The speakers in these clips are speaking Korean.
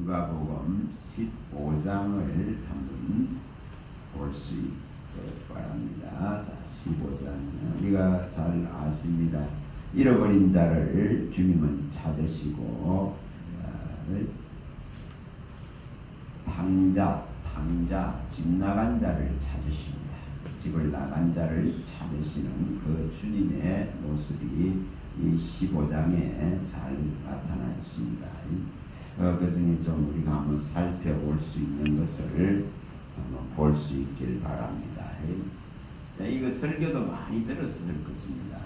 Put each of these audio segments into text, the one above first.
누가복음 15장을 한번 볼 수 있게 바랍니다. 자, 15장 우리가 잘 아십니다. 잃어버린 자를 주님은 찾으시고 당자 집 나간 자를 찾으십니다. 집을 나간 자를 찾으시는 그 주님의 모습이 이 15장에 잘 나타나 있습니다. 그 중에 좀 우리가 한번 살펴볼 수 있는 것을 한번 볼 수 있길 바랍니다. 이거 설교도 많이 들었을 것입니다.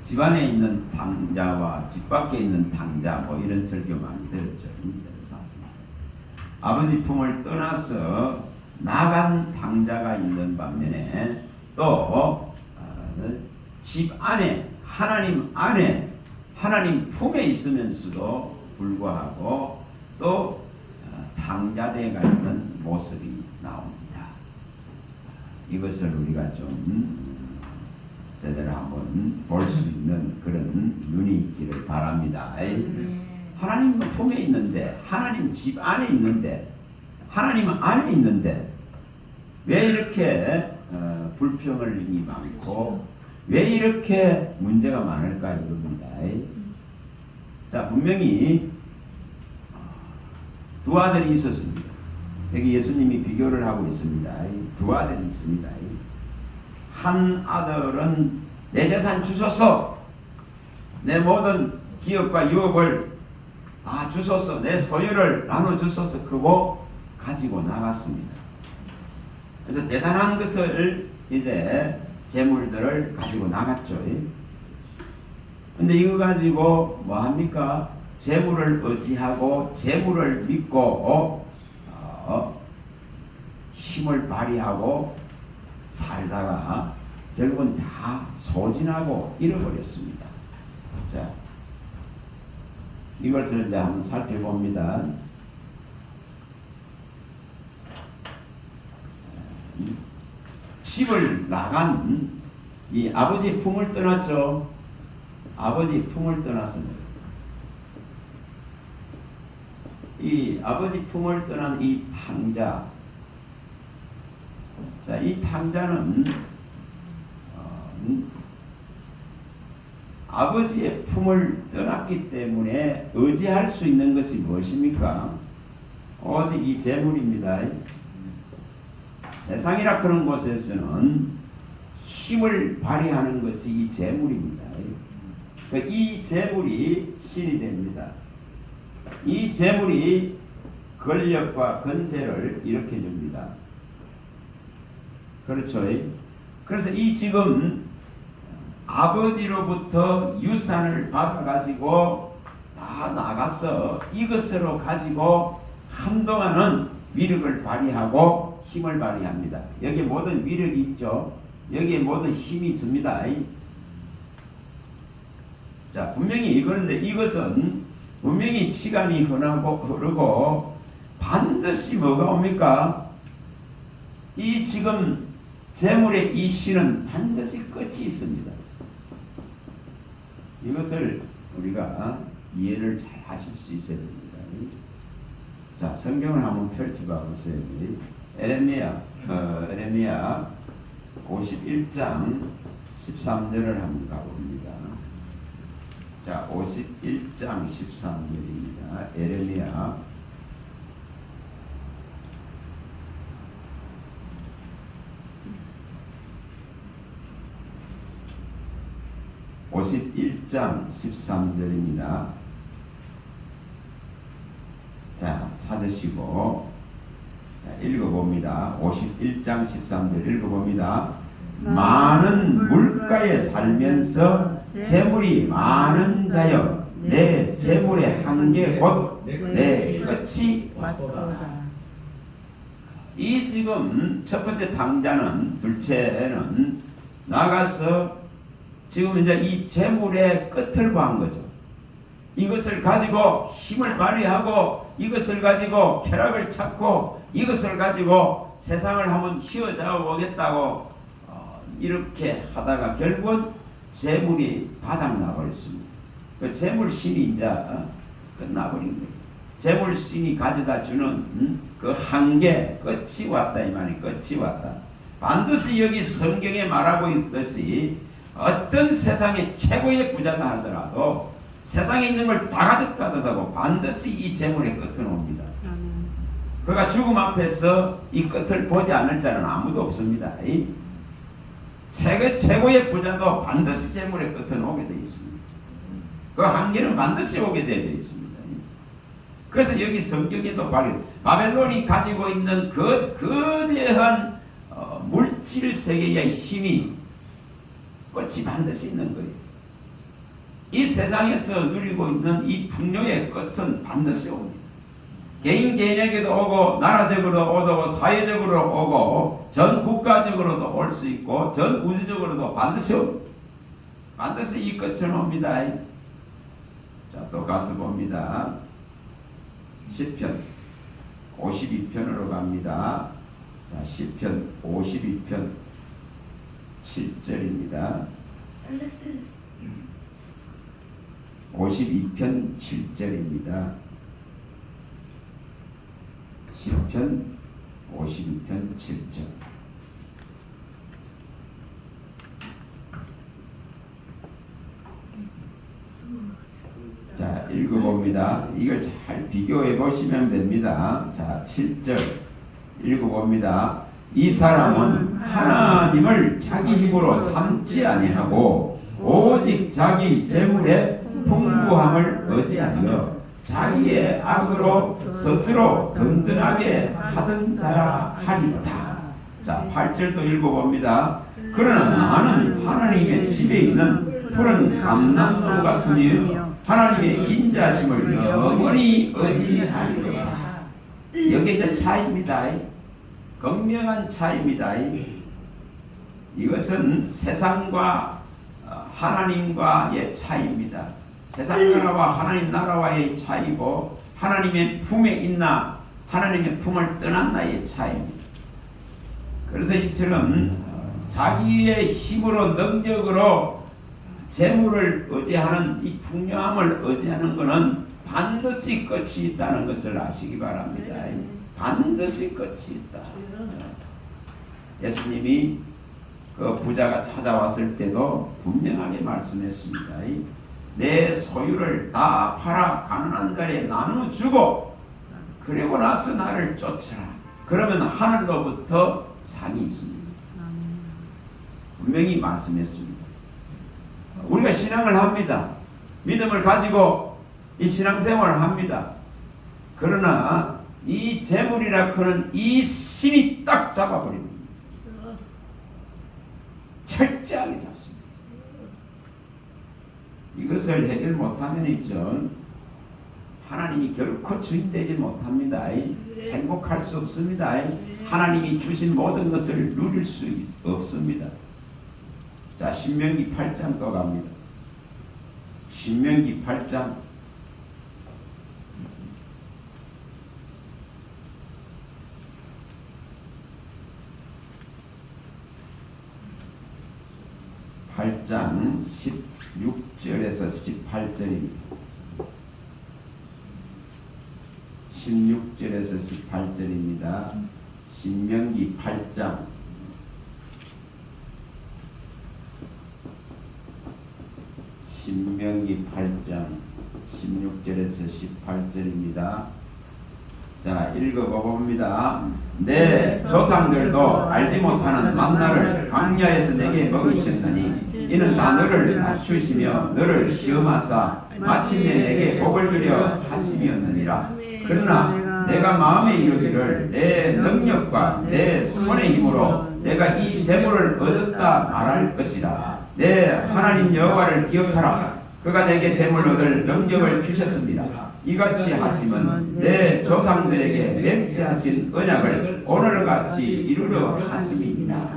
집 안에 있는 당자와 집 밖에 있는 당자 뭐 이런 설교 많이 들었죠. 아버지 품을 떠나서 나간 당자가 있는 반면에 또 집 안에 하나님 안에 하나님 품에 있으면서도 불구하고 또 당자되어 있는 모습이 나옵니다. 이것을 우리가 좀 제대로 한번 볼 수 있는 그런 눈이 있기를 바랍니다. 하나님 품에 있는데 하나님 집 안에 있는데 하나님 안에 있는데 왜 이렇게 불평을이 많고 왜 이렇게 문제가 많을까 이겁니다. 자, 분명히 두 아들이 있었습니다. 여기 예수님이 비교를 하고 있습니다. 두 아들이 있습니다. 한 아들은 내 재산 주소서, 내 모든 기업과 유업을 다 주소서, 내 소유를 나눠 주소서 그러고 가지고 나갔습니다. 그래서 대단한 것을 이제 재물들을 가지고 나갔죠. 근데 이거 가지고 뭐 합니까? 재물을 의지하고 재물을 믿고 힘을 발휘하고 살다가 결국은 다 소진하고 잃어버렸습니다. 자, 이것을 이제 한번 살펴봅니다. 집을 나간 이 아버지 품을 떠났죠. 아버지 품을 떠났습니다. 이 아버지 품을 떠난 이 탕자. 자, 이 탕자는 아버지의 품을 떠났기 때문에 의지할 수 있는 것이 무엇입니까? 오직 이 재물입니다. 세상이라 그런 곳에서는 힘을 발휘하는 것이 이 재물입니다. 이 재물이 신이 됩니다. 이 재물이 권력과 권세를 일으켜 줍니다. 그렇죠. 그래서 이 지금 아버지로부터 유산을 받아가지고 다 나가서 이것으로 가지고 한동안은 위력을 발휘하고 힘을 발휘합니다. 여기에 모든 위력이 있죠. 여기에 모든 힘이 있습니다. 자, 분명히 그런데 이것은 분명히 시간이 흐르고 반드시 뭐가 옵니까? 이 지금 재물의 이 신은 반드시 끝이 있습니다. 이것을 우리가 이해를 잘 하실 수 있어야 됩니다. 자, 성경을 한번 펼쳐봐 보세요. 에레미야 51장 13절을 한번 가봅니다. 자, 51장 13절입니다. 에레미야 51장 13절입니다. 자, 찾으시고 읽어봅니다. 51장 13절 읽어봅니다. 많은 물가에 살면서 재물이 많은 자여 내 재물의 한계 곧 내 끝이 왔도다. 이 지금 첫 번째 당자는 둘째는 나가서 지금 이제 이 재물의 끝을 구한 거죠. 이것을 가지고 힘을 발휘하고 이것을 가지고 쾌락을 찾고 이것을 가지고 세상을 한번 휘어잡아 보겠다고 이렇게 하다가 결국은 재물이 바닥나 버렸습니다. 그 재물신이 이제 끝나버린 거예요. 재물신이 가져다 주는 그 한계 끝이 왔다 이 말이 끝이 왔다. 반드시 여기 성경에 말하고 있듯이 어떤 세상의 최고의 부자다 하더라도 세상에 있는 걸 다 가졌다 하더라도 반드시 이 재물의 끝은 옵니다. 그가 죽음 앞에서 이 끝을 보지 않을 자는 아무도 없습니다. 최고의 부자도 반드시 재물의 끝은 오게 되어 있습니다. 그 한계는 반드시 오게 되어 있습니다. 그래서 여기 성경에도 바벨론이 가지고 있는 그 거대한 물질 세계의 힘이 끝이 반드시 있는 거예요. 이 세상에서 누리고 있는 이 풍요의 끝은 반드시 옵니다. 개인에게도 오고 나라적으로 오고 사회적으로 오고 전 국가적으로도 올 수 있고 전 우주적으로도 반드시 옵니다. 반드시 이 끝은 옵니다. 자, 또 가서 봅니다. 시편 52편으로 갑니다. 자, 시편 52편 7절입니다. 52편 7절입니다. 시편 52편 7절. 자, 읽어봅니다. 이걸 잘 비교해 보시면 됩니다. 자, 7절 읽어봅니다. 이 사람은 하나님을 자기 힘으로 삼지 아니하고 오직 자기 재물의 풍부함을 의지하여 자기의 악으로 스스로 든든하게 하던 자라 하리로다. 자, 8절도 읽어봅니다. 그러나 나는 하나님의 집에 있는 푸른 감람나무 같으니 하나님의 인자심을 영원히 의지하리로다. 여기 이제 차이입니다. 극명한 차이입니다. 이것은 세상과 하나님과의 차이입니다. 세상 나라와 하나님 나라와의 차이고 하나님의 품에 있나 하나님의 품을 떠났나의 차이입니다. 그래서 이처럼 자기의 힘으로 능력으로 재물을 의지하는 이 풍요함을 의지하는 것은 반드시 끝이 있다는 것을 아시기 바랍니다. 반드시 끝이 있다. 예수님이 그 부자가 찾아왔을 때도 분명하게 말씀했습니다. 내 소유를 다 팔아 가난한 자에 나누어 주고 그리고 나서 나를 쫓아라. 그러면 하늘로부터 상이 있습니다. 분명히 말씀했습니다. 우리가 신앙을 합니다. 믿음을 가지고 이 신앙생활을 합니다. 그러나 이 재물이라 하는 이 신이 딱 잡아버립니다. 철저하게 잡습니다. 이것을 해결 못하면 있죠. 하나님이 결코 주인 되지 못합니다. 행복할 수 없습니다. 하나님이 주신 모든 것을 누릴 수 없습니다. 자, 신명기 8장 또 갑니다. 신명기 8장 8장 16절에서 18절입니다. 16절에서 18절입니다. 신명기 8장 16절에서 18절입니다. 자, 읽어봅니다. 내 조상들도 알지 못하는 만나를 광야에서 내게 먹이셨나니 이는 다 너를 낮추시며 너를 시험하사 마침내 내게 복을 주려 하심이었느니라. 그러나 내가 마음에 이르기를 내 능력과 내 손의 힘으로 내가 이 재물을 얻었다 말할 것이라. 내 하나님 여호와를 기억하라. 그가 내게 재물 얻을 능력을 주셨습니다. 이같이 하심은 내 조상들에게 맹세하신 언약을 오늘같이 이루려 하심이니라.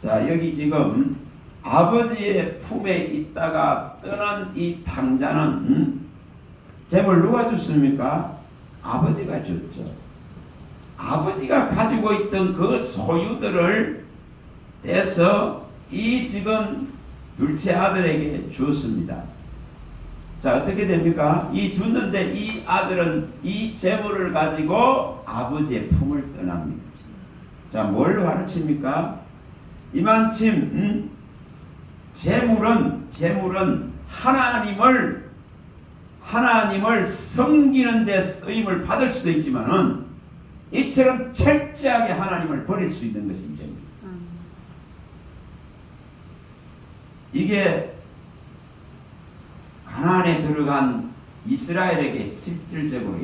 자, 여기 지금 아버지의 품에 있다가 떠난 이 탕자는 재물 누가 줬습니까? 아버지가 줬죠. 아버지가 가지고 있던 그 소유들을 떼서 이 지금 둘째 아들에게 주었습니다. 자, 어떻게 됩니까? 이 죽는데 이 아들은 이 재물을 가지고 아버지의 품을 떠납니다. 자, 뭘 가르칩니까? 이만침 재물은 하나님을 섬기는 데 쓰임을 받을 수도 있지만은 이처럼 철저하게 하나님을 버릴 수 있는 것이 재물입니다. 이게 가나안에 들어간 이스라엘에게 실질적으로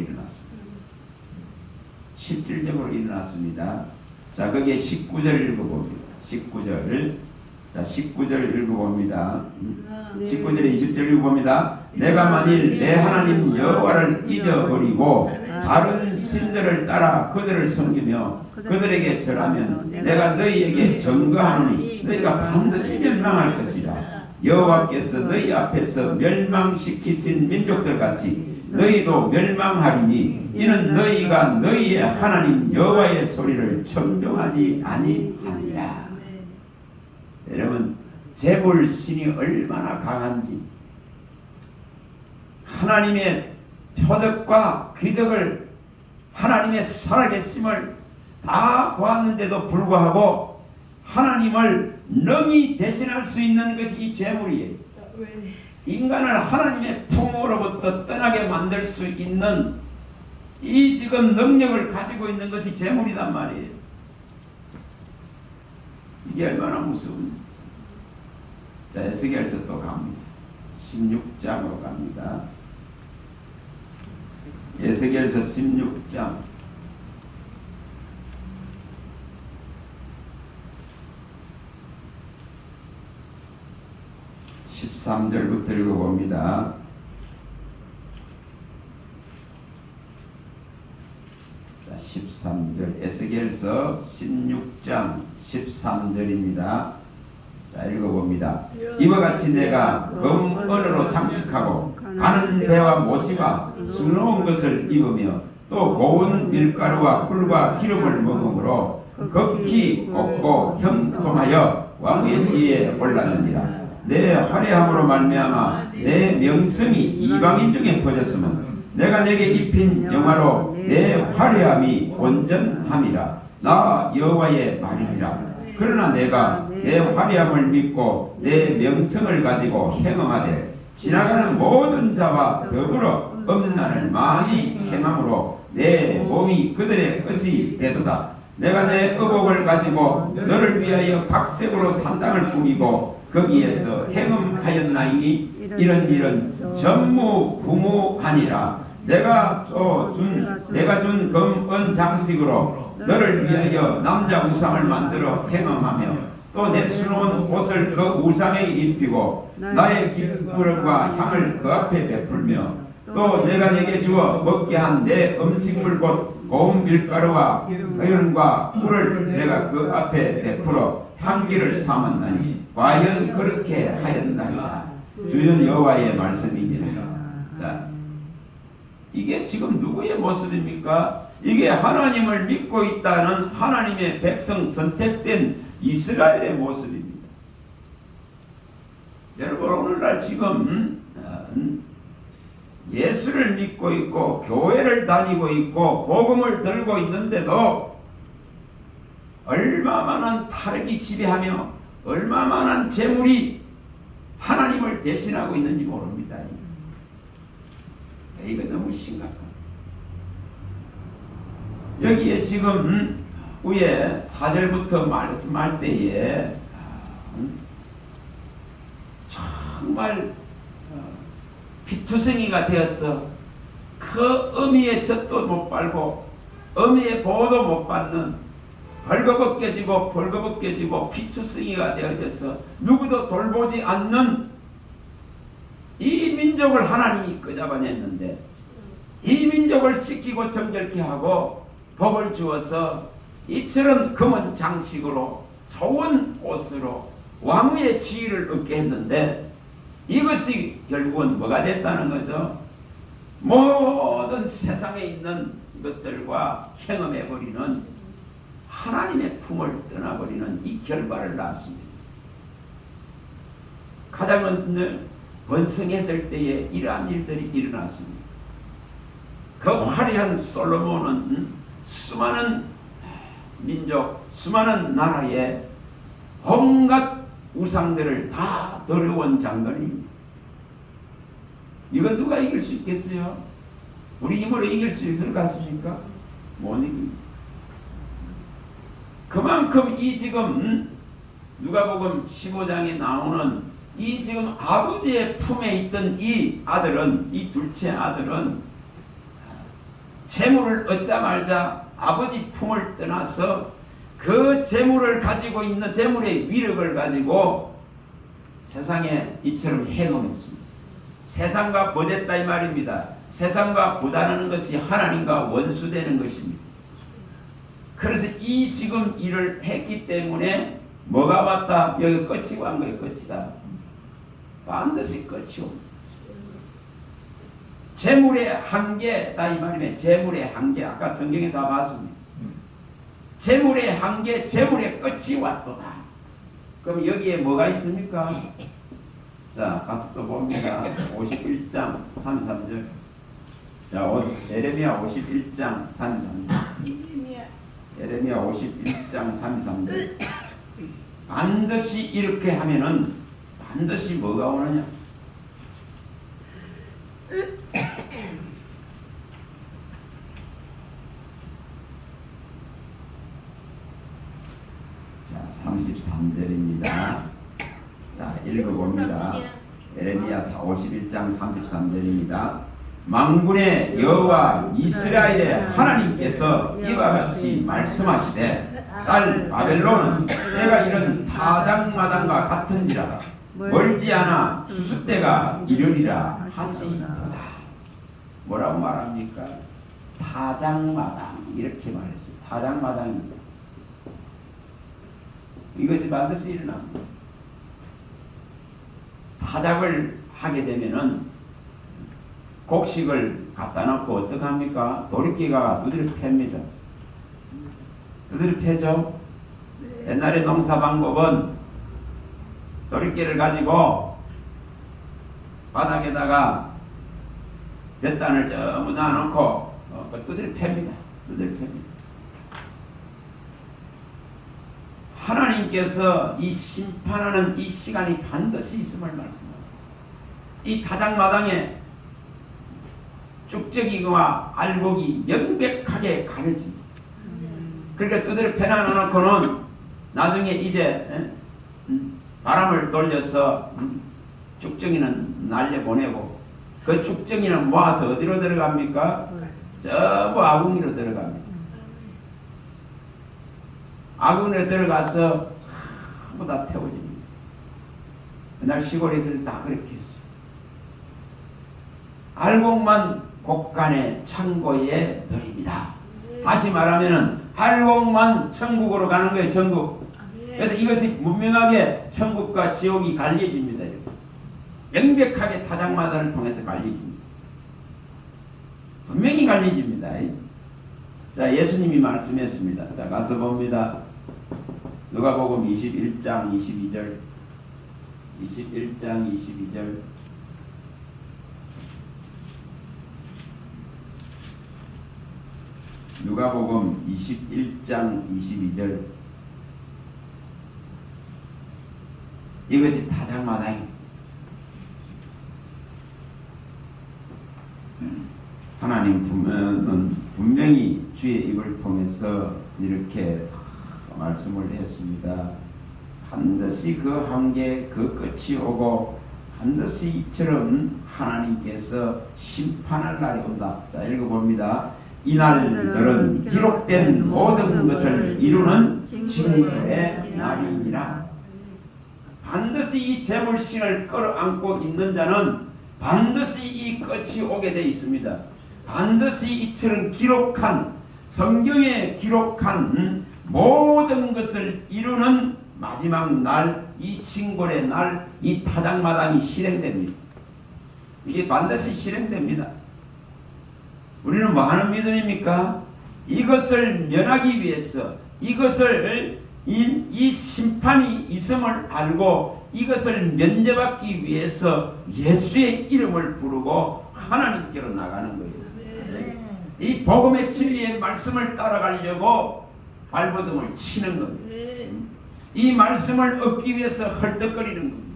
일어났습니다. 자, 거기에 19절 읽어봅니다. 19절. 자, 19절 읽어봅니다. 19절에 20절 읽어봅니다. 내가 만일 내 하나님 여호와를 잊어버리고 다른 신들을 따라 그들을 섬기며 그들에게 절하면 내가 너희에게 증거하노니 너희가 반드시 멸망할 것이라. 여호와께서 너희 앞에서 멸망시키신 민족들 같이 너희도 멸망하리니 이는 너희가 너희의 하나님 여호와의 소리를 청종하지 아니하니라. 여러분, 재물신이 얼마나 강한지 하나님의 표적과 기적을 하나님의 살아계심을 다 보았는데도 불구하고 하나님을 능히 대신할 수 있는 것이 이 재물이에요. 인간을 하나님의 품으로부터 떠나게 만들 수 있는 이 지금 능력을 가지고 있는 것이 재물이란 말이에요. 이게 얼마나 무서운지. 자, 에스겔서 또 갑니다. 16장으로 갑니다. 에스겔서 16장. 13절부터 읽어봅니다. 자, 13절 에스겔서 16장 13절입니다. 자, 읽어봅니다. 이와 같이 내가 금은으로 장식하고 가는 배와 모시와 수놓은 것을 입으며 또 고운 밀가루와 꿀과 기름을 먹음으로 극히 곱고 형통하여 왕의 지위에 올랐느니라. 내 화려함으로 말미암아 내 명성이 이방인 중에 퍼졌으면 내가 내게 입힌 영화로 내 화려함이 온전함이라. 나 여호와의 말이니라. 그러나 내가 내 화려함을 믿고 내 명성을 가지고 행함하되 지나가는 모든 자와 더불어 음란을 많이 행함으로 내 몸이 그들의 것이 되도다. 내가 내 의복을 가지고 너를 위하여 각색으로 산당을 꾸미고 거기에서 행음하였나이니 이런 일은 전무후무하니라. 내가 준 금은 장식으로 너를 위하여 남자 우상을 만들어 행음하며 또 내 수놓은 옷을 그 우상에 입히고 나의 기름과 향을 그 앞에 베풀며 또 내가 내게 주어 먹게 한 내 음식물 곧 고운 밀가루와 기름과 꿀을 내가 그 앞에 베풀어 향기를 삼았나니 과연 그렇게 하였나이다. 주는 여호와의 말씀이니라. 자, 이게 지금 누구의 모습입니까? 이게 하나님을 믿고 있다는 하나님의 백성 선택된 이스라엘의 모습입니다. 여러분, 오늘날 지금 예수를 믿고 있고 교회를 다니고 있고 복음을 들고 있는데도 얼마 많은 탐욕이 지배하며 얼마 많은 재물이 하나님을 대신하고 있는지 모릅니다. 이거 너무 심각합니다. 여기에 지금 위에 4절부터 말씀할 때에 정말 피투성이가 되어서 그 어미의 젖도 못 빨고 어미의 보호도 못 받는 벌거벗겨지고 피투성이가 되어져서 누구도 돌보지 않는 이 민족을 하나님이 끄잡아냈는데 이 민족을 씻기고 정결케 하고 복을 주어서 이처럼 금은 장식으로 좋은 옷으로 왕의 지위를 얻게 했는데 이것이 결국은 뭐가 됐다는 거죠? 모든 세상에 있는 것들과 행음해버리는 하나님의 품을 떠나버리는 이 결과를 낳았습니다. 가장 번성했을 때에 이러한 일들이 일어났습니다. 그 화려한 솔로몬은 수많은 민족, 수많은 나라의 온갖 우상들을 다 들여온 장관입니다. 이건 누가 이길 수 있겠어요? 우리 힘으로 이길 수 있을 것 같습니까? 못 이깁니다. 그만큼 이 지금 누가복음 15장에 나오는 이 지금 아버지의 품에 있던 이 아들은, 이 둘째 아들은 재물을 얻자마자 아버지 품을 떠나서 그 재물을 가지고 있는 재물의 위력을 가지고 세상에 이처럼 해놓습니다. 세상과 보댔다 이 말입니다. 세상과 보다는 것이 하나님과 원수되는 것입니다. 그래서 이 지금 일을 했기 때문에 뭐가 왔다? 여기 끝이 간 거예요. 끝이다. 반드시 끝이 옵니다. 재물의 한계다 이 말이면 재물의 한계. 아까 성경에 다 봤습니다. 재물의 한계, 재물의 끝이 왔도다. 그럼 여기에 뭐가 있습니까? 자, 가서 또 봅니다. 51장 33절. 자, 에레미야 51장 33절. 에레미야 51장 33절. 반드시 이렇게 하면은 반드시 뭐가 오느냐? 자, 33절입니다. 자, 읽어봅니다. 에레미야 51장 33절입니다. 만군의 여호와 이스라엘의 하나님께서 이와 같이 말씀하시되 딸 바벨론은 내가 이런 타작마당과 같은지라 멀지 않아 수수때가 이르리라 하시도다. 뭐라고 말합니까? 타작마당 이렇게 말했어요. 타작마당입니다. 이것이 반드시 일어납니다. 타작을 하게 되면은 곡식을 갖다 놓고 어떻게 합니까? 도리끼가 두드려 팹니다. 두드려 패죠. 옛날에 농사 방법은 도리끼를 가지고 바닥에다가 몇 단을 전부 놔놓고 두드려 팹니다. 두드려 팹니다. 하나님께서 이 심판하는 이 시간이 반드시 있음을 말씀합니다. 이 타작마당에 쭉저기와 알곡이 명백하게 가려집니다. 그러니까 두드려 패놔놓고는 나중에 이제 바람을 돌려서 쭉저기는 날려보내고 그 쭉저기는 모아서 어디로 들어갑니까? 저 아궁이로 들어갑니다. 아궁이로 들어가서 전부 다 태워집니다. 그날 시골에서 다 그렇게 했어요. 알곡만 곡간의 창고에 넣습니다. 다시 말하면은 알곡만 천국으로 가는 거예요. 천국. 그래서 이것이 분명하게 천국과 지옥이 갈려집니다. 명백하게 타작마다를 통해서 갈려집니다. 분명히 갈려집니다. 자, 예수님이 말씀했습니다. 자, 가서 봅니다. 누가복음 21장 22절. 21장 22절. 누가복음 21장 22절. 이것이 타작마당입니다. 하나님 분명히 주의 입을 통해서 이렇게 말씀을 했습니다. 반드시 그 한계 그 끝이 오고 반드시 이처럼 하나님께서 심판할 날이 온다. 자, 읽어봅니다. 이날들은 기록된 모든 것을 이루는 징벌의 날이니라. 반드시 이 재물신을 끌어안고 있는 자는 반드시 이 끝이 오게 되어 있습니다. 반드시 이처럼 기록한 성경에 기록한 모든 것을 이루는 마지막 날, 이 징벌의 날, 이 타작마당이 실행됩니다. 이게 반드시 실행됩니다. 우리는 뭐 하는 믿음입니까? 이것을 면하기 위해서 이것을 이 심판이 있음을 알고 이것을 면제받기 위해서 예수의 이름을 부르고 하나님께로 나가는 거예요. 이 복음의 진리의 말씀을 따라가려고 발버둥을 치는 겁니다. 이 말씀을 얻기 위해서 헐떡거리는 겁니다.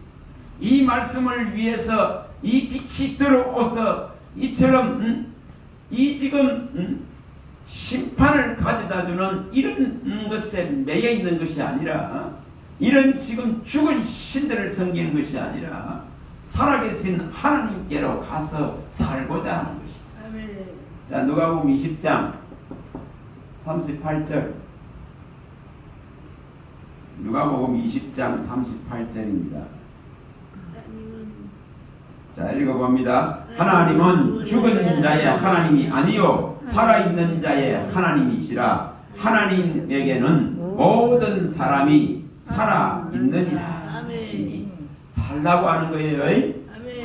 이 말씀을 위해서 이 빛이 들어오서 이처럼 이 지금 심판을 가져다주는 이런 것에 매여 있는 것이 아니라, 이런 지금 죽은 신들을 섬기는 것이 아니라 살아계신 하나님께로 가서 살고자 하는 것입니다. 자, 누가복음 20장 38절. 누가복음 20장 38절입니다. 자, 읽어봅니다. 하나님은 죽은 자의 하나님이 아니요 살아있는 자의 하나님이시라. 하나님에게는 모든 사람이 살아있느니라 하시니. 살라고 하는 거예요.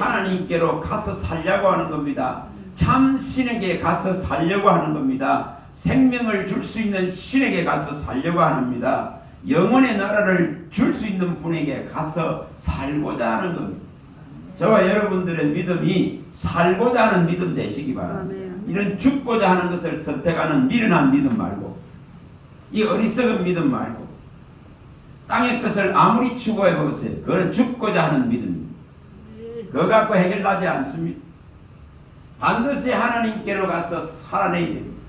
하나님께로 가서 살려고 하는 겁니다. 참 신에게 가서 살려고 하는 겁니다. 생명을 줄 수 있는 신에게 가서 살려고 합니다. 영원의 나라를 줄 수 있는 분에게 가서 살고자 하는 겁니다. 저와 여러분들의 믿음이 살고자 하는 믿음 되시기 바랍니다. 이런 죽고자 하는 것을 선택하는 미련한 믿음 말고, 이 어리석은 믿음 말고, 땅의 것을 아무리 추구해 보세요. 그건 죽고자 하는 믿음입니다. 그거 갖고 해결하지 않습니다. 반드시 하나님께로 가서 살아내야 됩니다.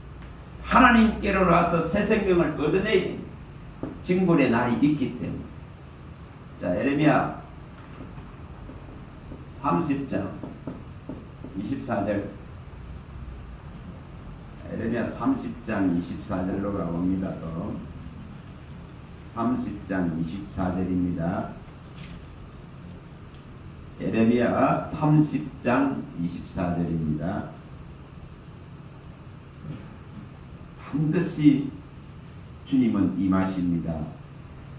하나님께로 가서 새 생명을 얻어내야 됩니다. 징벌의 날이 있기 때문에. 자, 예레미야 30장 24절. 예레미야 30장 24절로 가봅니다. 또 30장 24절입니다. 예레미야 30장 24절입니다. 반드시 주님은 임하십니다.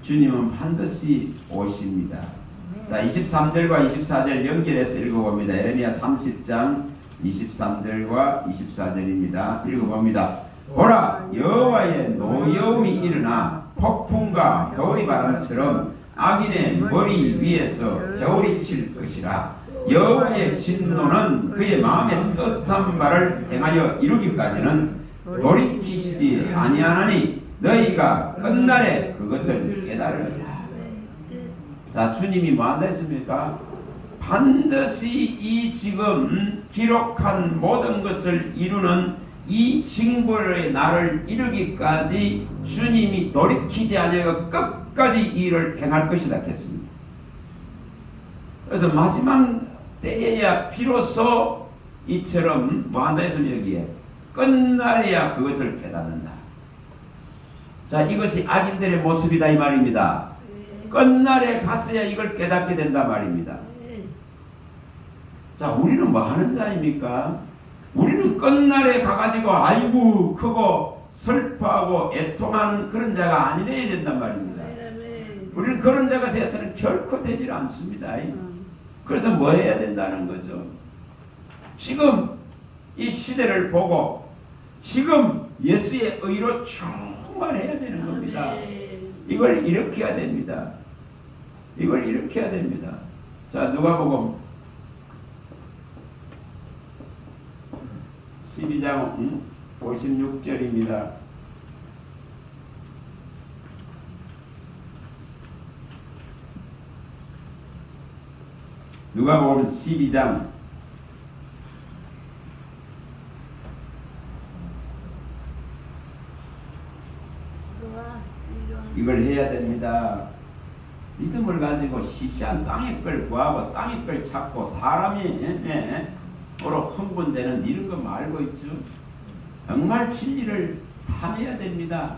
주님은 반드시 오십니다. 자, 23절과 24절 연결해서 읽어봅니다. 예레미야 30장 23절과 24절입니다. 읽어봅니다. 보라, 여호와의 노여움이 일어나 폭풍과 겨울이 바람처럼 악인의 머리 위에서 겨울이 칠 것이라. 여호와의 진노는 그의 마음에 떳한 바를 행하여 이루기까지는 돌이키시지 아니하나니 너희가 끝날에 그것을 깨달으리라. 자, 주님이 뭐 한다 했습니까? 반드시 이 지금 기록한 모든 것을 이루는 이 징벌의 날을 이루기까지 주님이 돌이키지 아니하고 끝까지 이 일을 행할 것이다 했습니다. 그래서 마지막 때에야 비로소 이처럼 뭐 한다 했으면 여기에 끝날에야 그것을 깨닫는다. 자, 이것이 악인들의 모습이다 이 말입니다. 끝날에 갔어야 이걸 깨닫게 된다 말입니다. 자, 우리는 뭐 하는 자입니까? 우리는 끝날에 가가지고 아이고 크고 슬퍼하고 애통하는 그런 자가 아니래야 된단 말입니다. 우리는 그런 자가 되어서는 결코 되질 않습니다. 그래서 뭐 해야 된다는 거죠? 지금 이 시대를 보고 지금 예수의 의로 충만해야 되는 겁니다. 이걸 일으켜야 됩니다. 이걸 일으켜야 됩니다. 자, 누가복음 12장 56절입니다. 누가복음 12장 이걸 해야 됩니다. 믿음을 가지고 시시한 땅의 걸 구하고 땅의 걸 찾고 사람이 서로 흥분되는 이런 거 말고 있죠. 정말 진리를 탐해야 됩니다.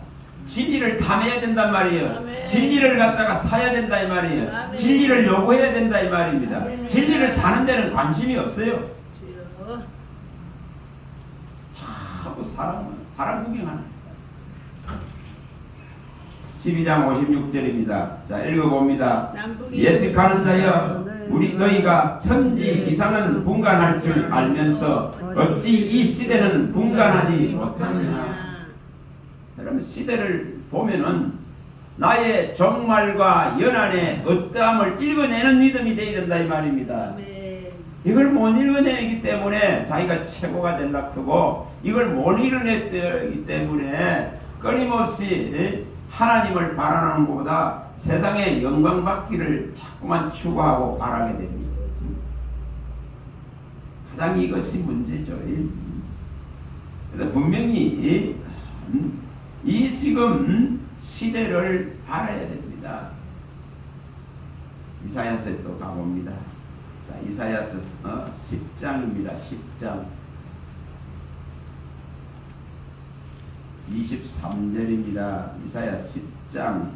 진리를 탐해야 된단 말이에요. 아멘. 진리를 갖다가 사야 된다 이 말이에요. 아멘. 진리를 요구해야 된다 이 말입니다. 아멘. 진리를 사는 데는 관심이 없어요. 자꾸 사람 구경하는 12장 56절입니다. 자, 읽어봅니다. 예식하는 자여, 우리 너희가 천지 기상은 분간할 줄 알면서 어찌 이 시대는 분간하지 못하느냐. 여러분, 시대를 보면은 나의 종말과 연한의 어떠함을 읽어내는 믿음이 되어야 된다 이 말입니다. 이걸 못 읽어내기 때문에 자기가 최고가 된다 크고 이걸 못 읽어내기 때문에 끊임없이 하나님을 바라는 것보다 세상의 영광 받기를 자꾸만 추구하고 바라게 됩니다. 가장 이것이 문제죠. 그래서 분명히 이 지금 시대를 알아야 됩니다. 이사야서에 또 가봅니다. 자, 이사야서 10장입니다. 10장 23절입니다. 이사야 10장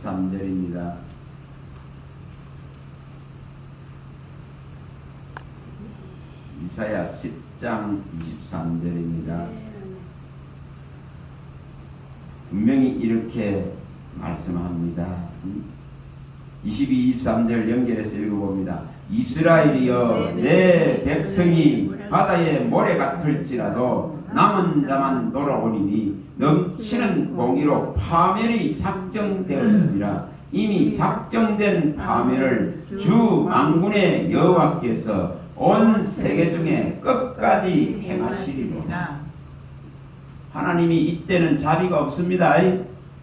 23절입니다. 이사야 10장 23절입니다. 분명히 이렇게 말씀합니다. 22, 23절 연결해서 읽어봅니다. 이스라엘이여 내 백성이 바다의 모래 같을지라도 남은 자만 돌아오리니 넘치는 공의로 파멸이 작정되었습니다. 이미 작정된 파멸을 주 만군의 여호와께서 온 세계 중에 끝까지 행하시리로다. 하나님이 이때는 자비가 없습니다.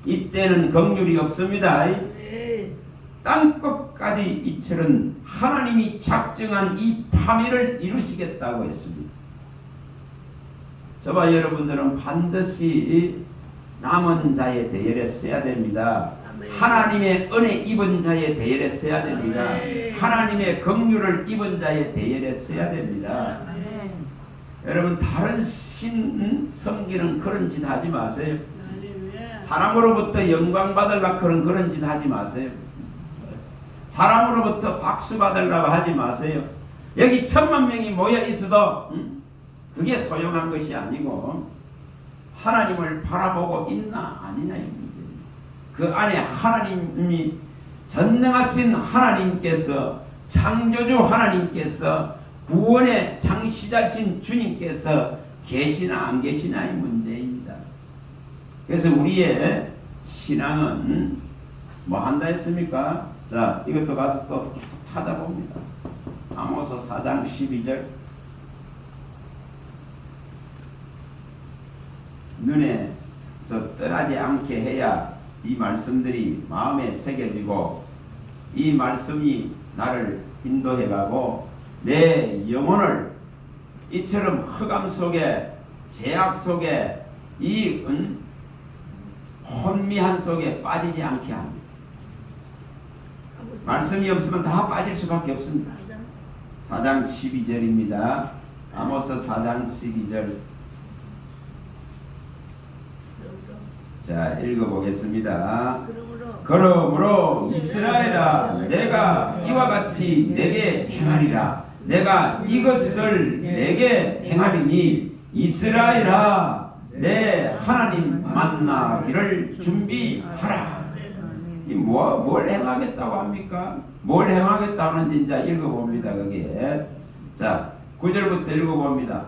이때는 긍휼이 없습니다. 땅 끝까지 이처럼 하나님이 작정한 이 파멸을 이루시겠다고 했습니다. 저와 여러분들은 반드시 남은 자의 대열에 서야 됩니다. 하나님의 은혜 입은 자의 대열에 서야 됩니다. 하나님의 긍휼을 입은 자의 대열에 서야 됩니다. 여러분 다른 신 섬기는 그런 짓 하지 마세요. 사람으로부터 영광 받으려고 그런 짓 하지 마세요. 사람으로부터 박수 받으려고 하지 마세요. 여기 10,000,000명이 모여 있어도 그게 소용한 것이 아니고 하나님을 바라보고 있나 아니냐의 문제입니다. 그 안에 하나님이 전능하신 하나님께서 창조주 하나님께서 구원의 창시자신 주님께서 계시나 안 계시나의 문제입니다. 그래서 우리의 신앙은 뭐 한다 했습니까? 자, 이것도 가서 또 계속 찾아봅니다. 아모스 4장 12절 눈에서 떠나지 않게 해야 이 말씀들이 마음에 새겨지고 이 말씀이 나를 인도해가고 내 영혼을 이처럼 흑암 속에 죄악 속에 이 혼미한 속에 빠지지 않게 합니다. 말씀이 없으면 다 빠질 수밖에 없습니다. 4장 12절입니다. 아모스 4장 12절 자 읽어보겠습니다. 그러므로 이스라엘아 내가 이와 같이 내게 행하리라. 내가 이것을 내게 행하리니 이스라엘아 내 하나님 만나기를 준비하라. 뭘 행하겠다고 합니까? 뭘 행하겠다고 하는지 이제 읽어봅니다. 거기에 자 9절부터 읽어봅니다.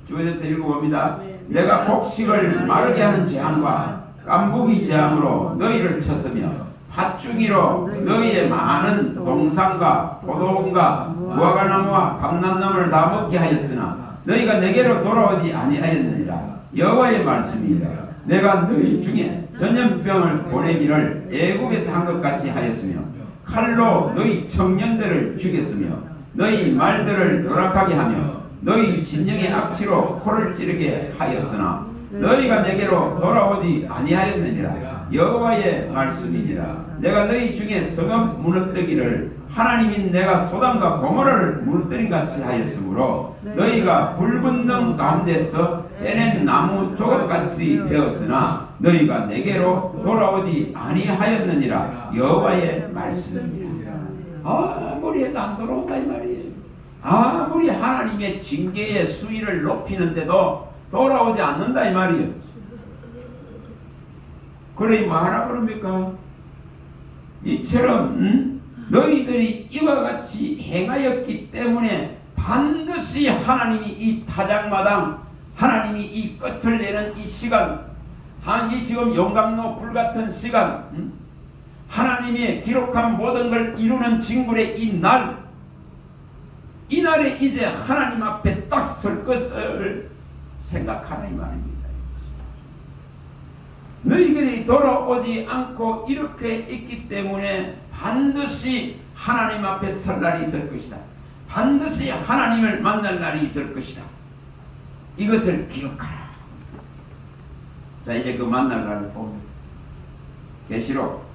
9절부터 읽어봅니다. 내가 곡식을 마르게 하는 재앙과 깐부기 재앙으로 너희를 쳤으며 팥죽이로 너희의 많은 동산과 포도원과 무화과나무와 감람나무를 다 먹게 하였으나 너희가 내게로 돌아오지 아니하였느니라. 여호와의 말씀이라. 내가 너희 중에 전염병을 보내기를 애굽에서 한 것 같이 하였으며 칼로 너희 청년들을 죽였으며 너희 말들을 노랗게 하며 너희 진영의 악취로 코를 찌르게 하였으나 너희가 내게로 돌아오지 아니하였느니라. 여호와의 말씀이니라. 내가 너희 중에 성읍 무너뜨기를 하나님인 내가 소돔과 고모라를 무너뜨린 같이 하였으므로 너희가 붉은 등 가운데서 빼낸 나무 조각같이 되었으나 너희가 내게로 돌아오지 아니하였느니라. 여호와의 말씀이니라. 아무리 해도 안 돌아온다 이 말이에요. 아무리 하나님의 징계의 수위를 높이는데도 돌아오지 않는다 이 말이에요. 그러니 뭐 하라 그럽니까? 이처럼 너희들이 이와 같이 행하였기 때문에 반드시 하나님이 이 타작마당 하나님이 이 끝을 내는 이 시간 이 지금 용광로 불같은 시간 하나님이 기록한 모든 걸 이루는 징굴의 이날에 이제 하나님 앞에 딱 설 것을 생각하라 이 말입니다. 너희들이 돌아오지 않고 이렇게 있기 때문에 반드시 하나님 앞에 설 날이 있을 것이다. 반드시 하나님을 만날 날이 있을 것이다. 이것을 기억하라. 자, 이제 그 만날 날을 봅니다. 계시록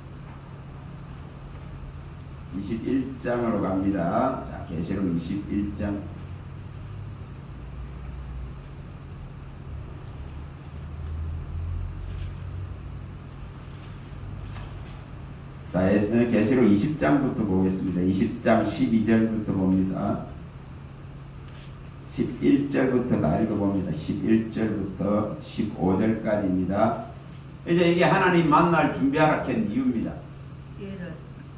21장으로 갑니다. 자, 계시록 21장. 자, 계시록 20장부터 보겠습니다. 20장 12절부터 봅니다. 11절부터 다 읽어봅니다. 11절부터 15절까지입니다. 이제 이게 하나님 만날 준비하라 한 이유입니다.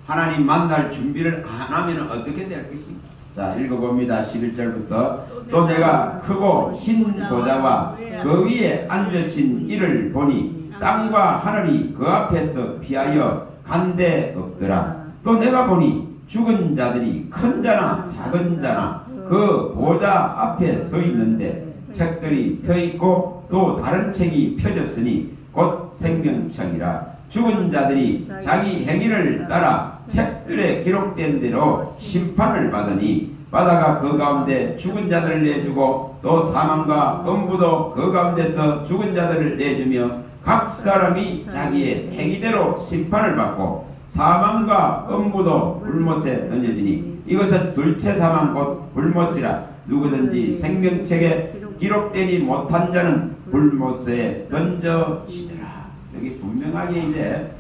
하나님 만날 준비를 안 하면 어떻게 될 것인가? 자, 읽어봅니다. 11절부터. 또 내가 크고 흰 보좌와 그 위에 앉으신 이를 보니 땅과 하늘이 그 앞에서 피하여 간데 없더라. 또 내가 보니 죽은 자들이 큰 자나 작은 자나 그 보좌 앞에 서 있는데 책들이 펴 있고 또 다른 책이 펴졌으니 곧 생명책이라. 죽은 자들이 자기 행위를 따라 책들에 기록된 대로 심판을 받으니 바다가 그 가운데 죽은 자들을 내주고 또 사망과 음부도 그 가운데서 죽은 자들을 내주며 각 사람이 자기의 행위대로 심판을 받고 사망과 음부도 불못에 던져지니 이것은 둘째 사망 곧 불못이라. 누구든지 생명책에 기록되지 못한 자는 불못에 던져지더라. 여기 분명하게 이제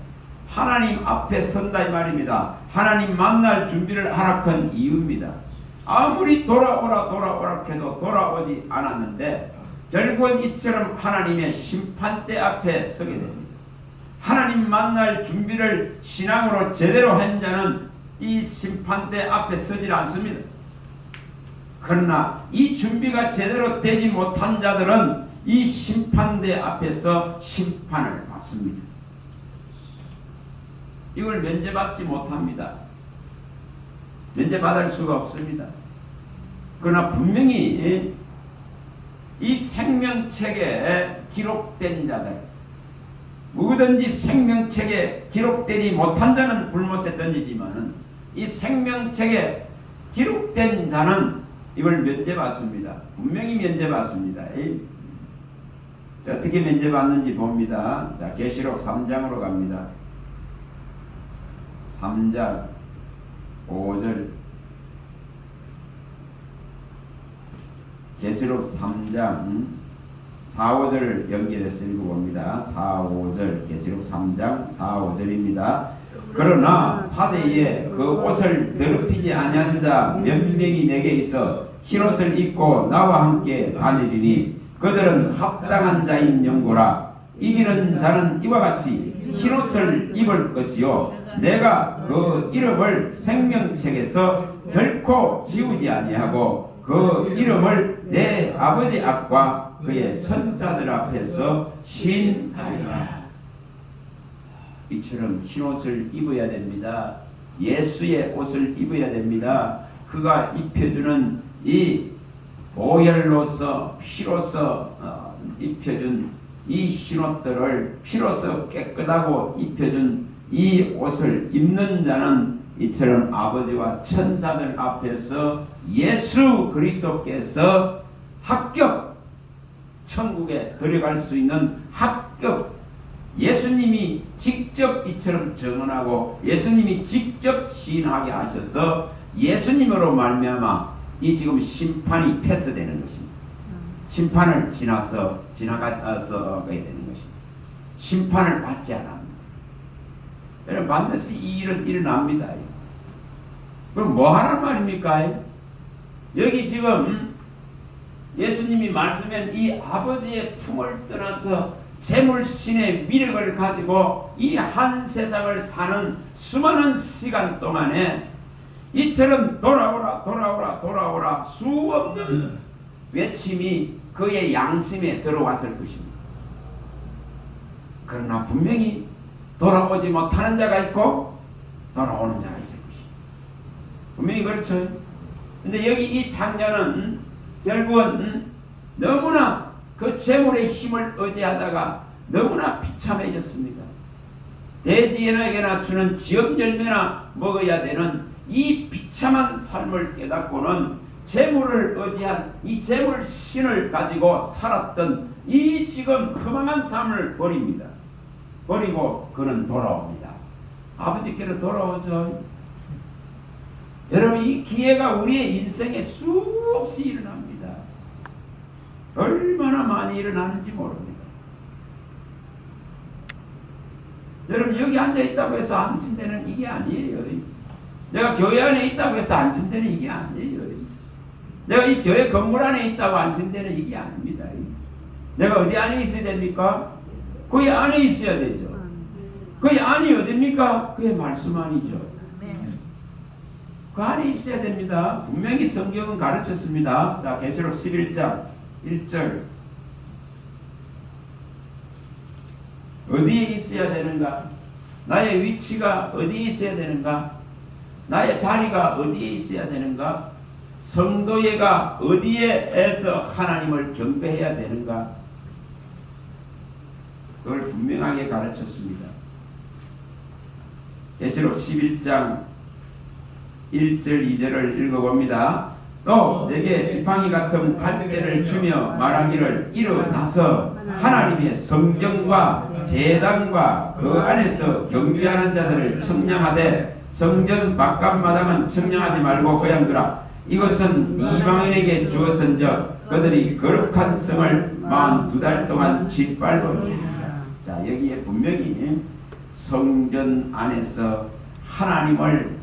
하나님 앞에 선다 이 말입니다. 하나님 만날 준비를 하락한 이유입니다. 아무리 돌아오라 해도 돌아오지 않았는데 결국은 이처럼 하나님의 심판대 앞에 서게 됩니다. 하나님 만날 준비를 신앙으로 제대로 한 자는 이 심판대 앞에 서질 않습니다. 그러나 이 준비가 제대로 되지 못한 자들은 이 심판대 앞에서 심판을 받습니다. 이걸 면제받지 못합니다. 면제받을 수가 없습니다. 그러나 분명히 이 생명책에 기록된 자들, 누구든지 생명책에 기록되지 못한 자는 불못에 던지지만은 이 생명책에 기록된 자는 이걸 면제받습니다. 분명히 면제받습니다. 어떻게 면제받는지 봅니다. 자, 계시록 3장으로 갑니다. 3장 5절. 계시록 3장 4, 5절을 연결해서 읽어봅니다. 4, 5절 계시록 3장 4, 5절입니다. 그러나 사대에 그 옷을 더럽히지 아니한 자 몇 명이 내게 있어 흰옷을 입고 나와 함께 다니리니 그들은 합당한 자인 영고라. 이기는 자는 이와 같이 흰옷을 입을 것이요 내가 그 이름을 생명책에서 결코 지우지 아니하고 그 이름을 내 아버지 앞과 그의 천사들 앞에서 신하리라. 이처럼 흰옷을 입어야 됩니다. 예수의 옷을 입어야 됩니다. 그가 입혀주는 이 보혈로서 피로서 입혀준 이 흰옷들을 피로서 깨끗하고 입혀준 이 옷을 입는 자는 이처럼 아버지와 천사들 앞에서 예수 그리스도께서 합격, 천국에 들어갈 수 있는 합격, 예수님이 직접 이처럼 증언하고 예수님이 직접 시인하게 하셔서 예수님으로 말미암아 이 지금 심판이 패스되는 것입니다. 심판을 지나가게 되는 것입니다. 심판을 받지 않습니다. 여러분 반드시 이 일은 일어납니다. 그럼 뭐 하란 말입니까? 여기 지금 예수님이 말씀한 이 아버지의 품을 떠나서 재물신의 미력을 가지고 이 한 세상을 사는 수많은 시간 동안에 이처럼 돌아오라 수없는 외침이 그의 양심에 들어왔을 것입니다. 그러나 분명히 돌아오지 못하는 자가 있고 돌아오는 자가 있을 것입니다. 분명히 그렇죠. 근데 여기 이 탕자는 결국은 너무나 그 재물의 힘을 의지하다가 너무나 비참해졌습니다. 대지연에게나 주는 지업 열매나 먹어야 되는 이 비참한 삶을 깨닫고는 재물을 의지한 이 재물 신을 가지고 살았던 이 지금 허망한 삶을 버립니다. 버리고 그는 돌아옵니다. 아버지께로 돌아오죠. 여러분, 이 기회가 우리의 인생에 수없이 일어납니다. 얼마나 많이 일어나는지 모릅니다. 여러분, 여기 앉아있다고 해서 안심되는 이게 아니에요. 내가 교회 안에 있다고 해서 안심되는 이게 아니에요. 내가 이 교회 건물 안에 있다고 안심되는 이게 아닙니다. 내가 어디 안에 있어야 됩니까? 그의 안에 있어야 되죠. 그의 안이 어딥니까? 그의 말씀 안이죠. 그 안에 있어야 됩니다. 분명히 성경은 가르쳤습니다. 자, 계시록 11장 1절. 어디에 있어야 되는가? 나의 위치가 어디에 있어야 되는가? 나의 자리가 어디에 있어야 되는가? 성도회가 어디에서 하나님을 경배해야 되는가? 그걸 분명하게 가르쳤습니다. 계시록 11장 1절 2절을 읽어봅니다. 또 내게 지팡이 같은 갈대를 주며 말하기를 일어나서 하나님의 성전과 제단과 그 안에서 경배하는 자들을 청량하되 성전 바깥마당은 청량하지 말고 거양두라. 이것은 이방인에게 주었은즉 그들이 거룩한 성을 42달 동안 짓밟으리라. 자, 여기에 분명히 성전 안에서 하나님을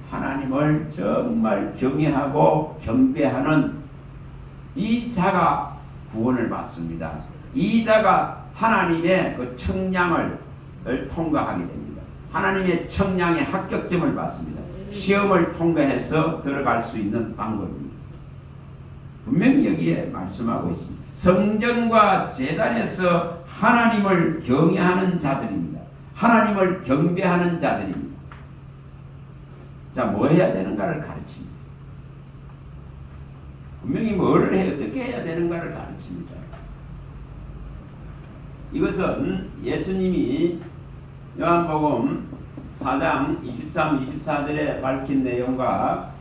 정말 경외하고 경배하는 이 자가 구원을 받습니다. 이 자가 하나님의 그 청량을 통과하게 됩니다. 하나님의 청량의 합격점을 받습니다. 시험을 통과해서 들어갈 수 있는 방법입니다. 분명히 여기에 말씀하고 있습니다. 성전과 제단에서 하나님을 경외하는 자들입니다. 하나님을 경배하는 자들입니다. 자, 뭐 해야 되는가를 가르칩니다. 분명히 뭐를 해, 어떻게 해야 되는가를 가르칩니다. 이것은 예수님이 요한복음 4장 23, 24절에 밝힌 내용과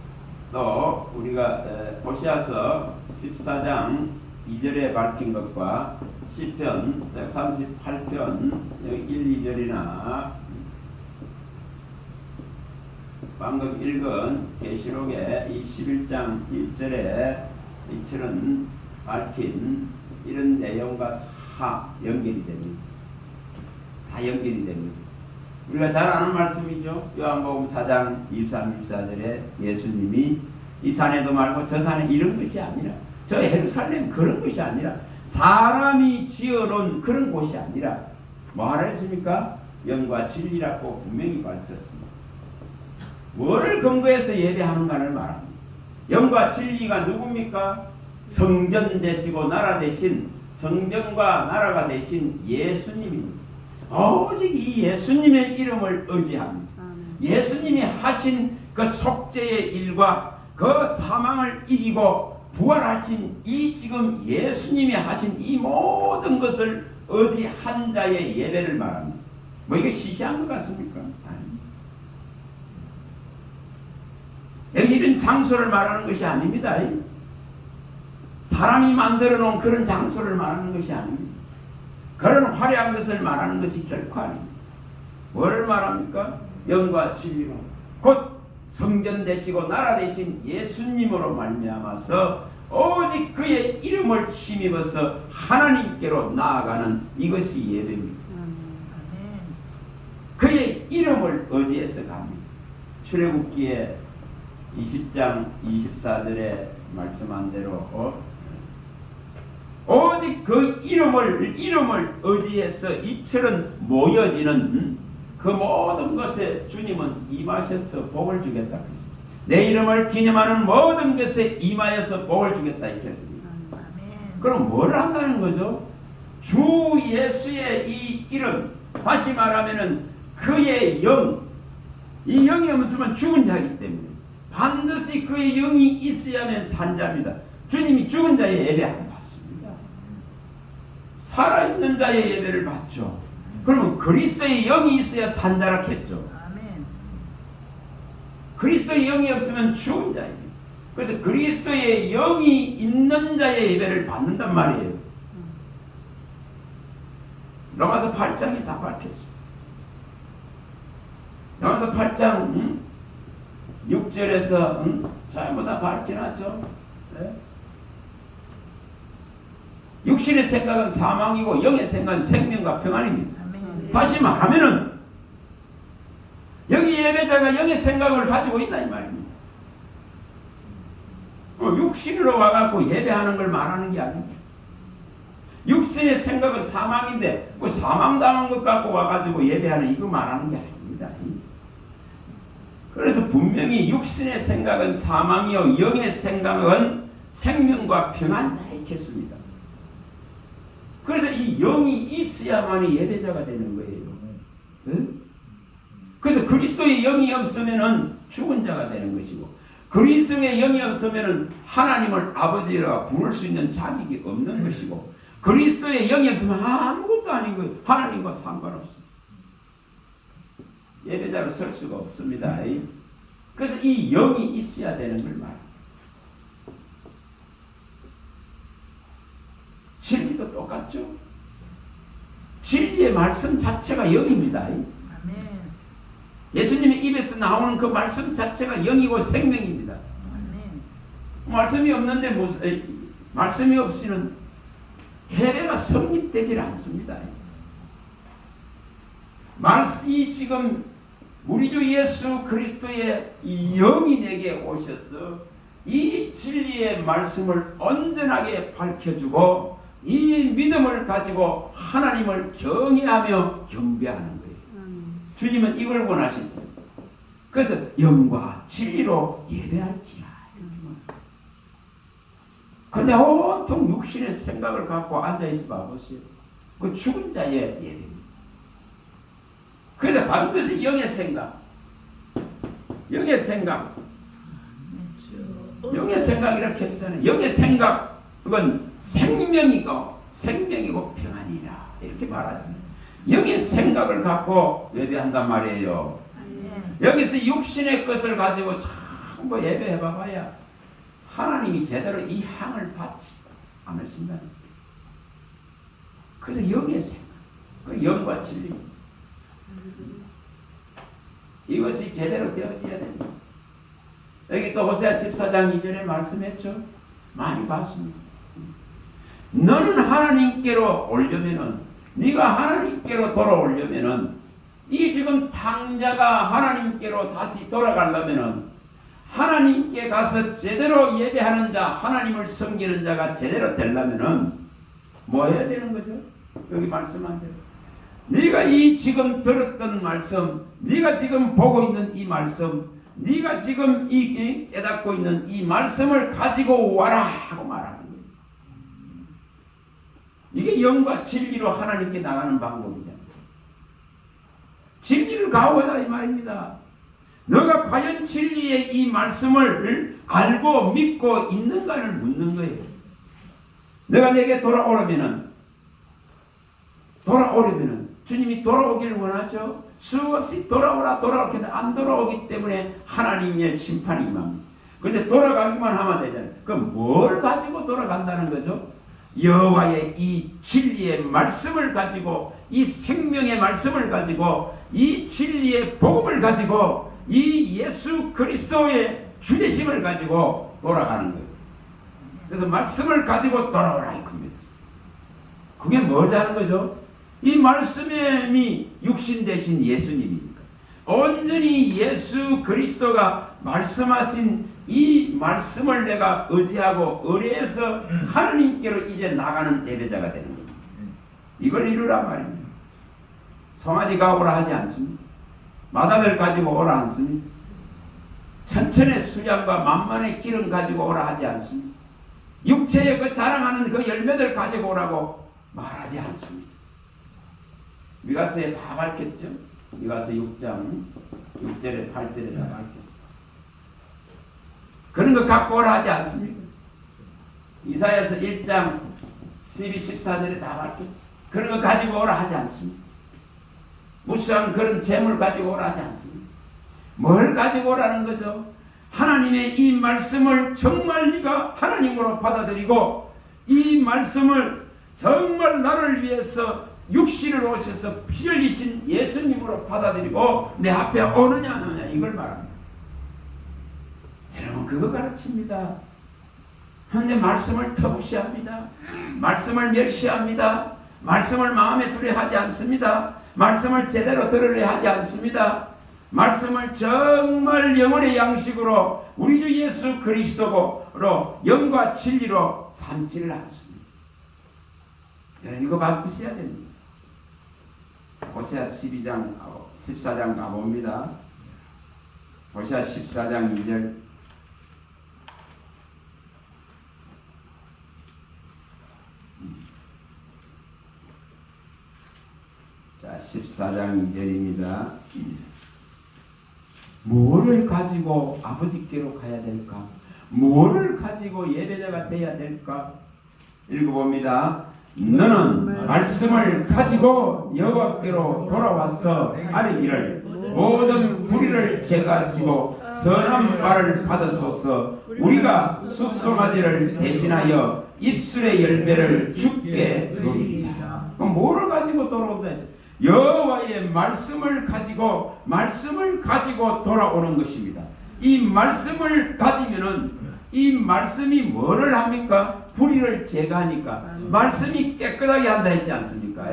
또 우리가 호시아서 14장 2절에 밝힌 것과 시편 138편 1, 2절이나 방금 읽은 계시록의 이 11장 1절에 이처럼 밝힌 이런 내용과 다 연결이 됩니다. 다 연결이 됩니다. 우리가 잘 아는 말씀이죠. 요한복음 4장 23, 24절에 예수님이 이 산에도 말고 저 산에 이런 것이 아니라, 저 예루살렘 그런 것이 아니라, 사람이 지어놓은 그런 곳이 아니라 뭐 하라 했습니까? 영과 진리라고 분명히 밝혔습니다. 뭐를 근거해서 예배하는가를 말합니다. 영과 진리가 누굽니까? 성전 되시고 나라 되신, 성전과 나라가 되신 예수님입니다. 오직 이 예수님의 이름을 의지합니다. 예수님이 하신 그 속죄의 일과 그 사망을 이기고 부활하신 이 지금 예수님이 하신 이 모든 것을 의지한 자의 예배를 말합니다. 뭐 이게 시시한 것 같습니까? 여기 이런 장소를 말하는 것이 아닙니다. 사람이 만들어 놓은 그런 장소를 말하는 것이 아닙니다. 그런 화려한 것을 말하는 것이 결코 아닙니다. 뭐를 말합니까? 영과 진리로 곧 성전 되시고 나라 되신 예수님으로 말미암아서 오직 그의 이름을 힘입어서 하나님께로 나아가는 이것이 예배입니다. 그의 이름을 의지해서 갑니다. 출애굽기에 20장 24절에 말씀한 대로 오직 그 이름을 의지해서 이처럼 모여지는 그 모든 것에 주님은 임하셔서 복을 주겠다 했습니다. 내 이름을 기념하는 모든 것에 임하여서 복을 주겠다 했습니다. 그럼 뭘 한다는 거죠? 주 예수의 이 이름, 다시 말하면은 그의 영, 이 영이 없으면 죽은 자이기 때문에 반드시 그의 영이 있어야만 산 자입니다. 주님이 죽은 자의 예배 안 받습니다. 살아있는 자의 예배를 받죠. 그러면 그리스도의 영이 있어야 산 자라 했죠. 그리스도의 영이 없으면 죽은 자입니다. 그래서 그리스도의 영이 있는 자의 예배를 받는단 말이에요. 로마서 8장이 다 밝혔습니다. 로마서 8장 6절에서 전부 다 밝혀놨죠. 네? 육신의 생각은 사망이고 영의 생각은 생명과 평안입니다. 다시 말하면은 여기 예배자가 영의 생각을 가지고 있다 이 말입니다. 육신으로 와갖고 예배하는 걸 말하는 게 아닙니다. 육신의 생각은 사망인데 그 사망당한 것 갖고 와가지고 예배하는 이거 말하는 게 아닙니다. 그래서 분명히 육신의 생각은 사망이요 영의 생각은 생명과 평안이다 이렇게 했습니다. 그래서 이 영이 있어야만이 예배자가 되는 거예요. 응? 그래서 그리스도의 영이 없으면은 죽은 자가 되는 것이고 그리스도의 영이 없으면은 하나님을 아버지라 부를 수 있는 자격이 없는 것이고 그리스도의 영이 없으면 아무것도 아닌 거예요. 하나님과 상관없습니다. 예배자로 설 수가 없습니다. 그래서 이 영이 있어야 되는 걸 말합니다. 진리도 똑같죠. 진리의 말씀 자체가 영입니다. 예수님의 입에서 나오는 그 말씀 자체가 영이고 생명입니다. 말씀이 없는데 말씀이 없이는 예배가 성립되질 않습니다. 말씀이 지금 우리 주 예수 그리스도의 영이 내게 오셔서 이 진리의 말씀을 온전하게 밝혀주고 이 믿음을 가지고 하나님을 경외하며 경배하는 거예요. 주님은 이걸 원하신다. 그래서 영과 진리로 예배할지라. 그런데 온통 육신의 생각을 갖고 앉아있어 봐보세요. 그 죽은 자의 예배입니다. 그래서 반드시 영의 생각, 영의 생각 이렇게 했잖아요. 영의 생각, 그건 생명이고 평안이라 이렇게 말하잖아요. 영의 생각을 갖고 예배한단 말이에요. 여기서 육신의 것을 가지고 전부 예배해 봐봐야 하나님이 제대로 이 향을 받지 않으신다는 거예요. 그래서 영의 생각, 그 영과 진리 이것이 제대로 되어져야 됩니다. 여기 또 호세아 14장 2절에 말씀했죠. 많이 봤습니다. 너는 하나님께로 오려면은 네가 하나님께로 돌아오려면은 이 지금 당자가 하나님께로 다시 돌아가려면은 하나님께 가서 제대로 예배하는 자, 하나님을 섬기는 자가 제대로 되려면은 뭐 해야 되는 거죠? 여기 말씀한 대로 네가 이 지금 들었던 말씀, 네가 지금 보고 있는 이 말씀, 네가 지금 이 깨닫고 있는 이 말씀을 가지고 와라 하고 말하는 거예요. 이게 영과 진리로 하나님께 나가는 방법이잖아요. 진리를 가오라 이 말입니다. 너가 과연 진리의 이 말씀을 알고 믿고 있는가를 묻는 거예요. 내가 내게 돌아오려면은 주님이 돌아오기를 원하죠. 수없이 돌아오라 했는데 안 돌아오기 때문에 하나님의 심판이 임합니다. 그런데 돌아가기만 하면 되잖아요. 그럼 뭘 가지고 돌아간다는 거죠? 여호와의 이 진리의 말씀을 가지고 이 생명의 말씀을 가지고 이 진리의 복음을 가지고 이 예수 그리스도의 주되심을 가지고 돌아가는 거예요. 그래서 말씀을 가지고 돌아오라 이 겁니다. 그게 뭐자는 거죠? 이 말씀이 육신 되신 예수님이니까 온전히 예수 그리스도가 말씀하신 이 말씀을 내가 의지하고 의뢰해서 하나님께로 이제 나가는 예배자가 되는 겁니다. 이걸 이루라 말입니다. 송아지가 오라 하지 않습니다. 마당을 가지고 오라 않습니다. 천천의 수양과 만만의 기름 가지고 오라 하지 않습니다. 육체의 그 자랑하는 그 열매들 가지고 오라고 말하지 않습니다. 미가서에 다 밝혔죠. 이가서 6장 6절에 8절에 나갈게요. 그런 거 갖고 오라 하지 않습니까? 이사야서 1장 12, 14절에 다 밝혔죠. 그런 거 가지고 오라 하지 않습니다. 무수한 그런 재물 가지고 오라 하지 않습니다. 뭘 가지고 오라는 거죠? 하나님의 이 말씀을 정말 네가 하나님으로 받아들이고 이 말씀을 정말 나를 위해서 육신을 오셔서 피 흘리신 예수님으로 받아들이고 내 앞에 오느냐 안 오느냐 이걸 말합니다. 여러분 그거 가르칩니다. 그런데 말씀을 터부시합니다. 말씀을 멸시합니다. 말씀을 마음에 두려 하지 않습니다. 말씀을 제대로 들으려 하지 않습니다. 말씀을 정말 영혼의 양식으로 우리 주 예수 그리스도로 영과 진리로 삼지를 않습니다. 여러분 이거 바꾸셔야 됩니다. 호세아 14장 가봅니다. 호세아 14장 2절 자 14장 2절입니다. 뭐를 가지고 아버지께로 가야 될까? 뭐를 가지고 예배자가 되어야 될까? 읽어봅니다. 너는 말씀을 가지고 여호와께로 돌아와서 아뢰기를 모든 불의를 제거하시고 선한 말을 받으소서. 우리가 숫송아지를 대신하여 입술의 열매를 주께 드리리라. 그럼 뭐를 가지고 돌아온다 했어요? 여호와의 말씀을 가지고 돌아오는 것입니다. 이 말씀을 가지면은 이 말씀이 뭐를 합니까? 불의를 제거하니까 말씀이 깨끗하게 한다 했지 않습니까?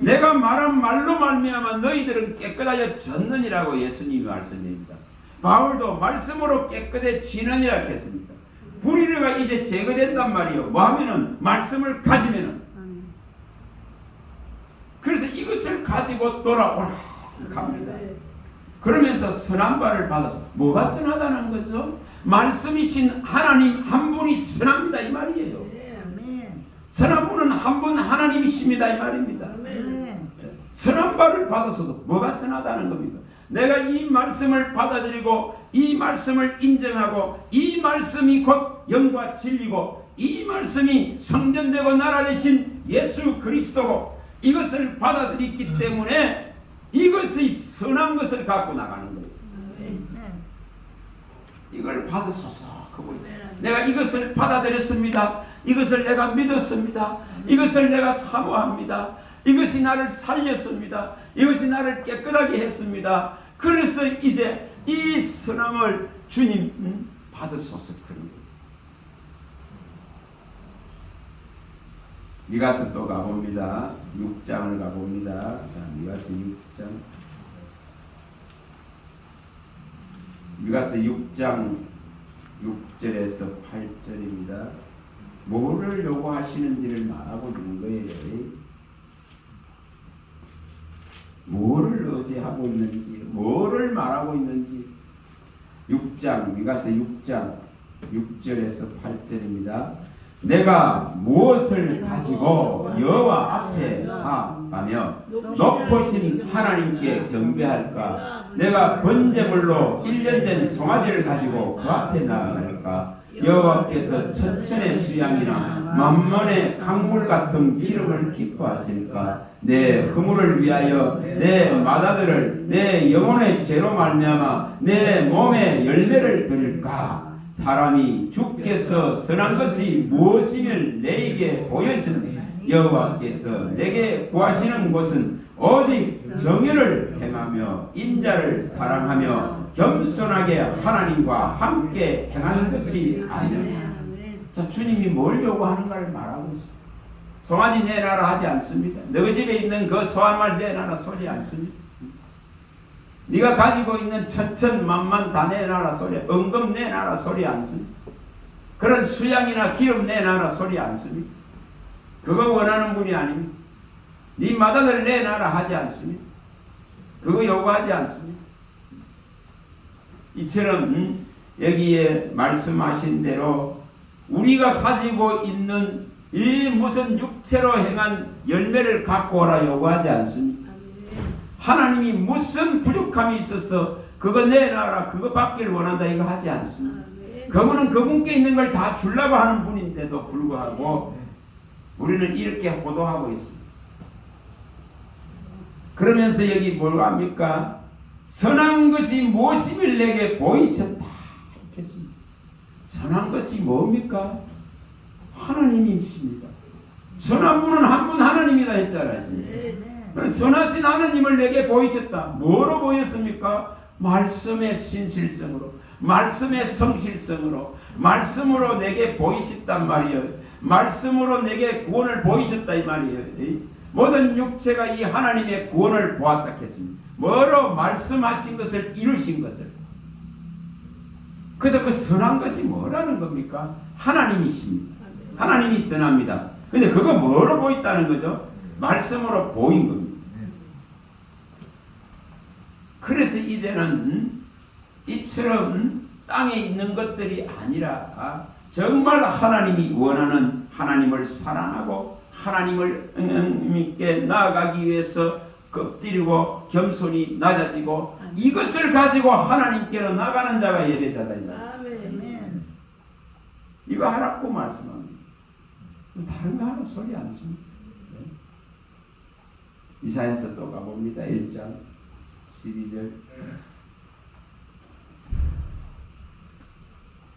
내가 말한 말로 말미암아 너희들은 깨끗하여 졌느니라고 예수님이 말씀합니다. 바울도 말씀으로 깨끗해지느니라 했습니다. 불의가 이제 제거된단 말이에요. 뭐 하면은 말씀을 가지면은. 그래서 이것을 가지고 돌아오라 합니다. 그러면서 선한 바를 받아서 뭐가 선하다는 거죠? 말씀이신 하나님 한 분이 선합니다 이 말이에요. 선한 분은 한 분 하나님이십니다 이 말입니다. 선한 바를 받아서 뭐가 선하다는 겁니까? 내가 이 말씀을 받아들이고 이 말씀을 인정하고 이 말씀이 곧 영과 진리고 이 말씀이 성전되고 나라 되신 예수 그리스도고 이것을 받아들였기 때문에 이것의 선한 것을 갖고 나가는 거예요. 이걸 받으소서. 내가 이것을 받아들였습니다. 이것을 내가 믿었습니다. 이것을 내가 사모합니다. 이것이 나를 살렸습니다. 이것이 나를 깨끗하게 했습니다. 그래서 이제 이 선함을 주님 받으소서 그런 거예요. 미가서 또 가봅니다. 6장을 가봅니다. 자, 미가서 6장. 미가서 6장 6절에서 8절입니다. 뭐를 요구하시는지를 말하고 있는 거예요. 뭐를 의지하고 있는지, 뭐를 말하고 있는지. 6장, 미가서 6장 6절에서 8절입니다. 내가 무엇을 가지고 여호와 앞에 가며 높으신 하나님께 경배할까? 내가 번제물로 1년 된 송아지를 가지고 그 앞에 나아갈까? 여호와께서 천천의 수양이나 만만의 강물 같은 기름을 기뻐하실까? 내 허물을 위하여 내 맏아들을 내 영혼의 죄로 말미암아 내 몸에 열매를 드릴까? 사람이 주께서 선한 것이 무엇이면 내게 보였으니 여호와께서 내게 구하시는 것은 오직 정의를 행하며 인자를 사랑하며 겸손하게 하나님과 함께 행하는 것이 아니냐. 자, 주님이 뭘 요구하는가를 말하고 있습니다. 송아지 내놔라 하지 않습니다. 너희 집에 있는 그 소한말 내놔라 소리 않습니다. 네가 가지고 있는 천천만만 다 내놔라 소리, 은금 내놔라 소리 않습니다. 그런 수양이나 기름 내놔라 소리 않습니다. 그거 원하는 분이 아닙니다. 네 맏아들 내놔라 하지 않습니다. 그거 요구하지 않습니다. 이처럼 여기에 말씀하신 대로 우리가 가지고 있는 이 무슨 육체로 행한 열매를 갖고 오라 요구하지 않습니다. 하나님이 무슨 부족함이 있어서 그거 내놔라 그거 받기를 원한다 이거 하지 않습니다. 그분은 그분께 있는 걸 다 주려고 하는 분인데도 불구하고 우리는 이렇게 호도하고 있습니다. 그러면서 여기 뭘 합니까? 선한 것이 무엇임을 내게 보이셨다 했습니다. 선한 것이 뭡니까? 하나님이십니다. 선한 분은 한 분 하나님이다 했잖아요. 선하신 하나님을 내게 보이셨다. 뭐로 보였습니까? 말씀의 신실성으로, 말씀의 성실성으로, 말씀으로 내게 보이셨단 말이에요. 말씀으로 내게 구원을 보이셨다 이 말이에요. 모든 육체가 이 하나님의 구원을 보았다 했습니다. 뭐로? 말씀하신 것을 이루신 것을. 그래서 그 선한 것이 뭐라는 겁니까? 하나님이십니다. 하나님이 선합니다. 근데 그거 뭐로 보였다는 거죠? 말씀으로 보인 겁니다. 그래서 이제는 이처럼 땅에 있는 것들이 아니라 정말 하나님이 원하는 하나님을 사랑하고 하나님께 나아가기 위해서 엎드리고 겸손히 낮아지고 이것을 가지고 하나님께로 나가는 자가 예배자다. 이거 하라고 말씀합니다. 다른 거 하나 소리 안 씁니다. 이사야서 또 가봅니다. 1장 12절.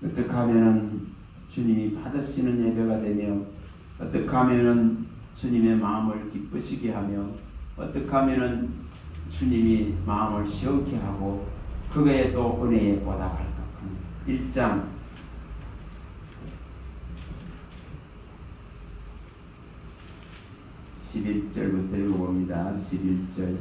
어떻게 하면은 주님이 받으시는 예배가 되며 어떻게 하면은 주님의 마음을 기쁘시게 하며 어떻게 하면은 주님이 마음을 시원케 하고 그거에 또 은혜에 보답할까. 1장 11절부터 읽어봅니다. 11절.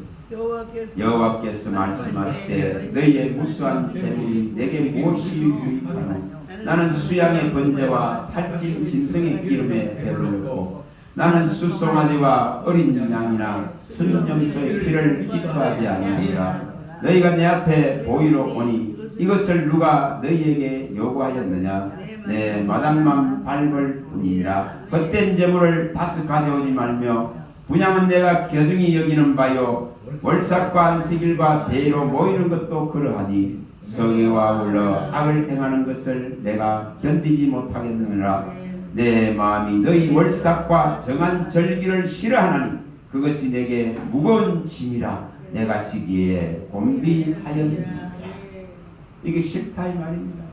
여호와께서 말씀하시되 너희의 무수한 재물이 내게 무엇이 유익하노? 나는 수양의 번제와 살찐 짐승의 기름에 배불렀고 나는 수송아지와 어린 양이나 순염소의 피를 기뻐하지 아니하니라. 너희가 내 앞에 보이러 오니 이것을 누가 너희에게 요구하였느냐? 내 마당만 밟을 뿐이니라. 헛된 재물을 다시 가져오지 말며 분양은 내가 교중히 여기는 바요 월삭과 안식일과 대로 모이는 것도 그러하니 성회와 울러 악을 행하는 것을 내가 견디지 못하겠느니라. 내 마음이 너희 월삭과 정한 절기를 싫어하나니 그것이 내게 무거운 짐이라 내가 지기에 곤비하였느니라. 이게 싫다 이 말입니다.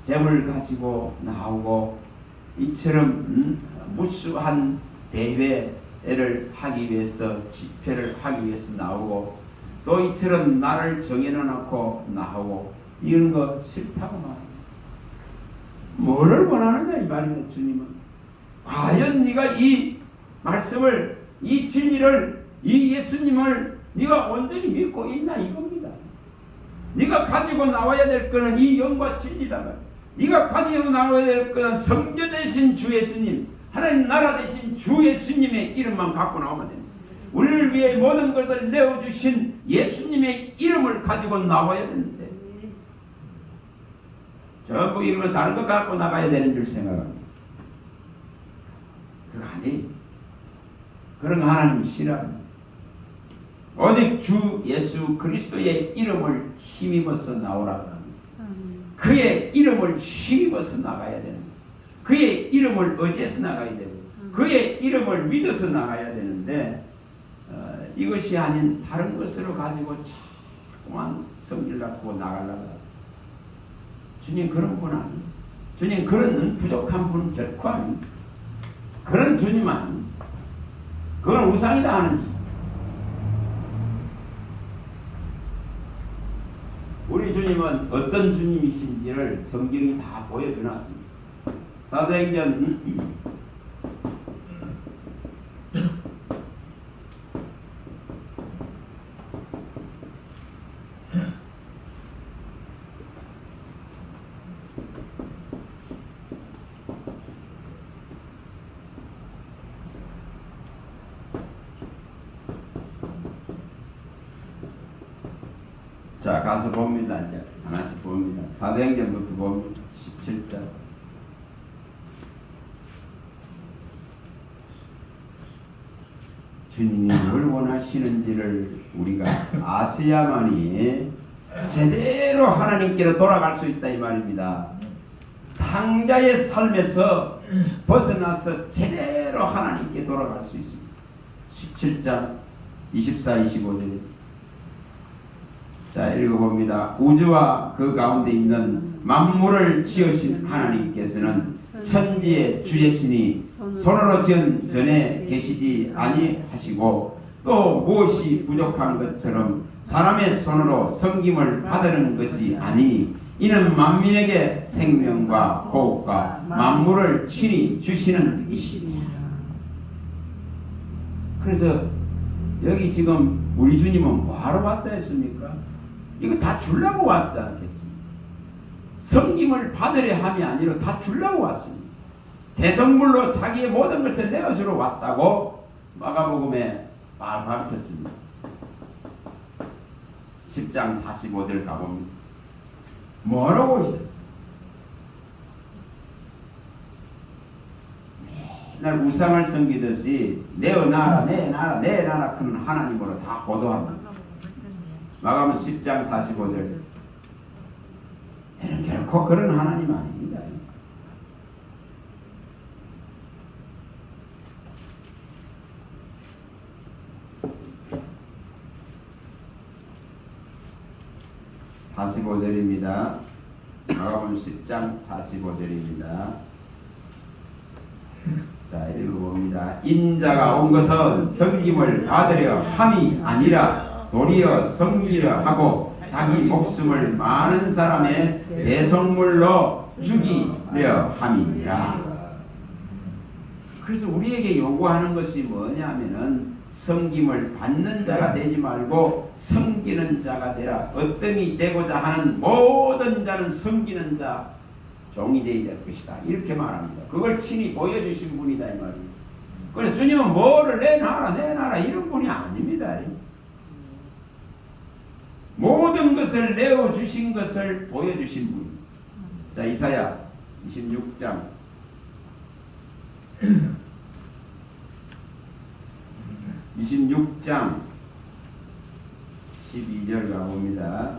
재물 가지고 나오고 이처럼 무수한 대회를 하기 위해서 집회를 하기 위해서 나오고 또 이처럼 나를 정해놓고 나오고 이런 거 싫다고 말합니다. 뭐를 원하느냐 이 말입니다. 주님은 과연 네가 이 말씀을 이 진리를 이 예수님을 네가 온전히 믿고 있나 이겁니다. 네가 가지고 나와야 될 거는 이 영과 진리다. 네가 가지고 나와야 될 거는 성교 되신 주 예수님 하나님 나라 되신 주 예수님의 이름만 갖고 나오면 됩니다. 우리를 위해 모든 것을 내어주신 예수님의 이름을 가지고 나와야 되는데 전부 이름은 다른 것 갖고 나가야 되는 줄 생각합니다. 그거 아니에요. 그런 거 하나님 싫어합니다. 오직 주 예수 그리스도의 이름을 힘입어서 나오라고 합니다. 그의 이름을 힘입어서 나가야 됩니다. 그의 이름을 의지해서 나가야 되고 그의 이름을 믿어서 나가야 되는데 이것이 아닌 다른 것으로 가지고 자꾸만 성질 낳고 나가려고 주님 그런 분 아니에요. 주님 그런 부족한 분 결코 아닙니다. 그런 주님 아닙니다. 그건 우상이다 하는 짓. 우리 주님은 어떤 주님이신지를 성경이 다 보여주놨습니다. 사도행전 '자 가서 봅니다. 이제 하나씩 봅니다. 사도행전부터 봅니다. 17절. 주님이 뭘 원하시는지를 우리가 아셔야만이 제대로 하나님께로 돌아갈 수 있다 이 말입니다. 탕자의 삶에서 벗어나서 제대로 하나님께 돌아갈 수 있습니다. 17장 24, 25절 자 읽어봅니다. 우주와 그 가운데 있는 만물을 지으신 하나님께서는 천지의 주제시니 손으로 지은 전에 계시지 아니하시고 또 무엇이 부족한 것처럼 사람의 손으로 섬김을 받으는 것이 아니니 이는 만민에게 생명과 호흡과 만물을 친히 주시는 이십니다. 그래서 여기 지금 우리 주님은 뭐하러 왔다 했습니까? 이거 다 주려고 왔지 않겠습니까? 섬김을 받으려 함이 아니라 다 주려고 왔습니다. 대성물로 자기의 모든 것을 내어주러 왔다고 마가복음에 밝혔습니다. 10장 45절 가보면 뭐라고 오시죠? 맨날 우상을 섬기듯이 내어 나라 내 나라 내 나라 큰 하나님으로 다 호도합니다. 마가복음 10장 45절 얘는 결코 그런 하나님 아닙니다. (45절입니다) 마가복음 10장 45절입니다. 자 읽어봅니다. 인자가 온 것은 섬김을 받으려 함이 아니라 도리어 섬기려 하고 자기 목숨을 많은 사람의 대속물로 죽이려 함이니라. 그래서 우리에게 요구하는 것이 뭐냐면은 섬김을 받는 자가 되지 말고 섬기는 자가 되라. 어떤 되고자 하는 모든 자는 섬기는 자 종이 되어야 될 것이다. 이렇게 말합니다. 그걸 친히 보여주신 분이다 이 말입니다. 그래서 주님은 뭐를 내놔라 이런 분이 아닙니다. 모든 것을 내어주신 것을 보여주신 분. 자 이사야 26장 26장 12절 가봅니다.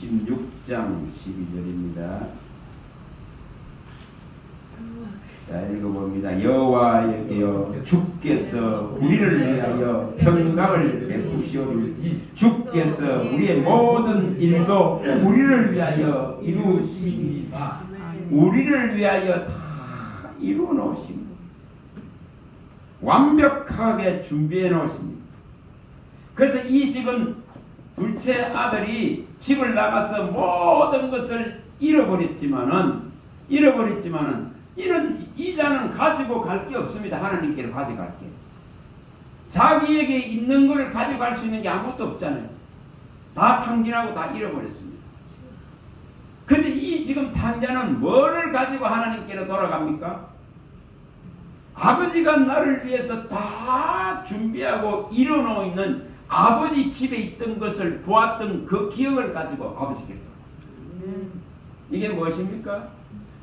26장 12절입니다. 자 읽어봅니다. 여호와여 주께서 우리를 위하여 평강을 베푸시오니 주께서 우리의 모든 일도 우리를 위하여 이루십니다. 우리를 위하여 다 이루어 놓으십니다. 완벽하게 준비해 놓으십니다. 그래서 이 지금 둘째 아들이 집을 나가서 모든 것을 잃어버렸지만은 이 자는 가지고 갈 게 없습니다. 하나님께로 가져갈 게. 자기에게 있는 걸 가져갈 수 있는 게 아무것도 없잖아요. 다 탕진하고 다 잃어버렸습니다. 근데 이 지금 탕자는 뭐를 가지고 하나님께로 돌아갑니까? 아버지가 나를 위해서 다 준비하고 이뤄놓고 있는 아버지 집에 있던 것을 보았던 그 기억을 가지고 아버지께로 돌아갑니다. 이게 무엇입니까?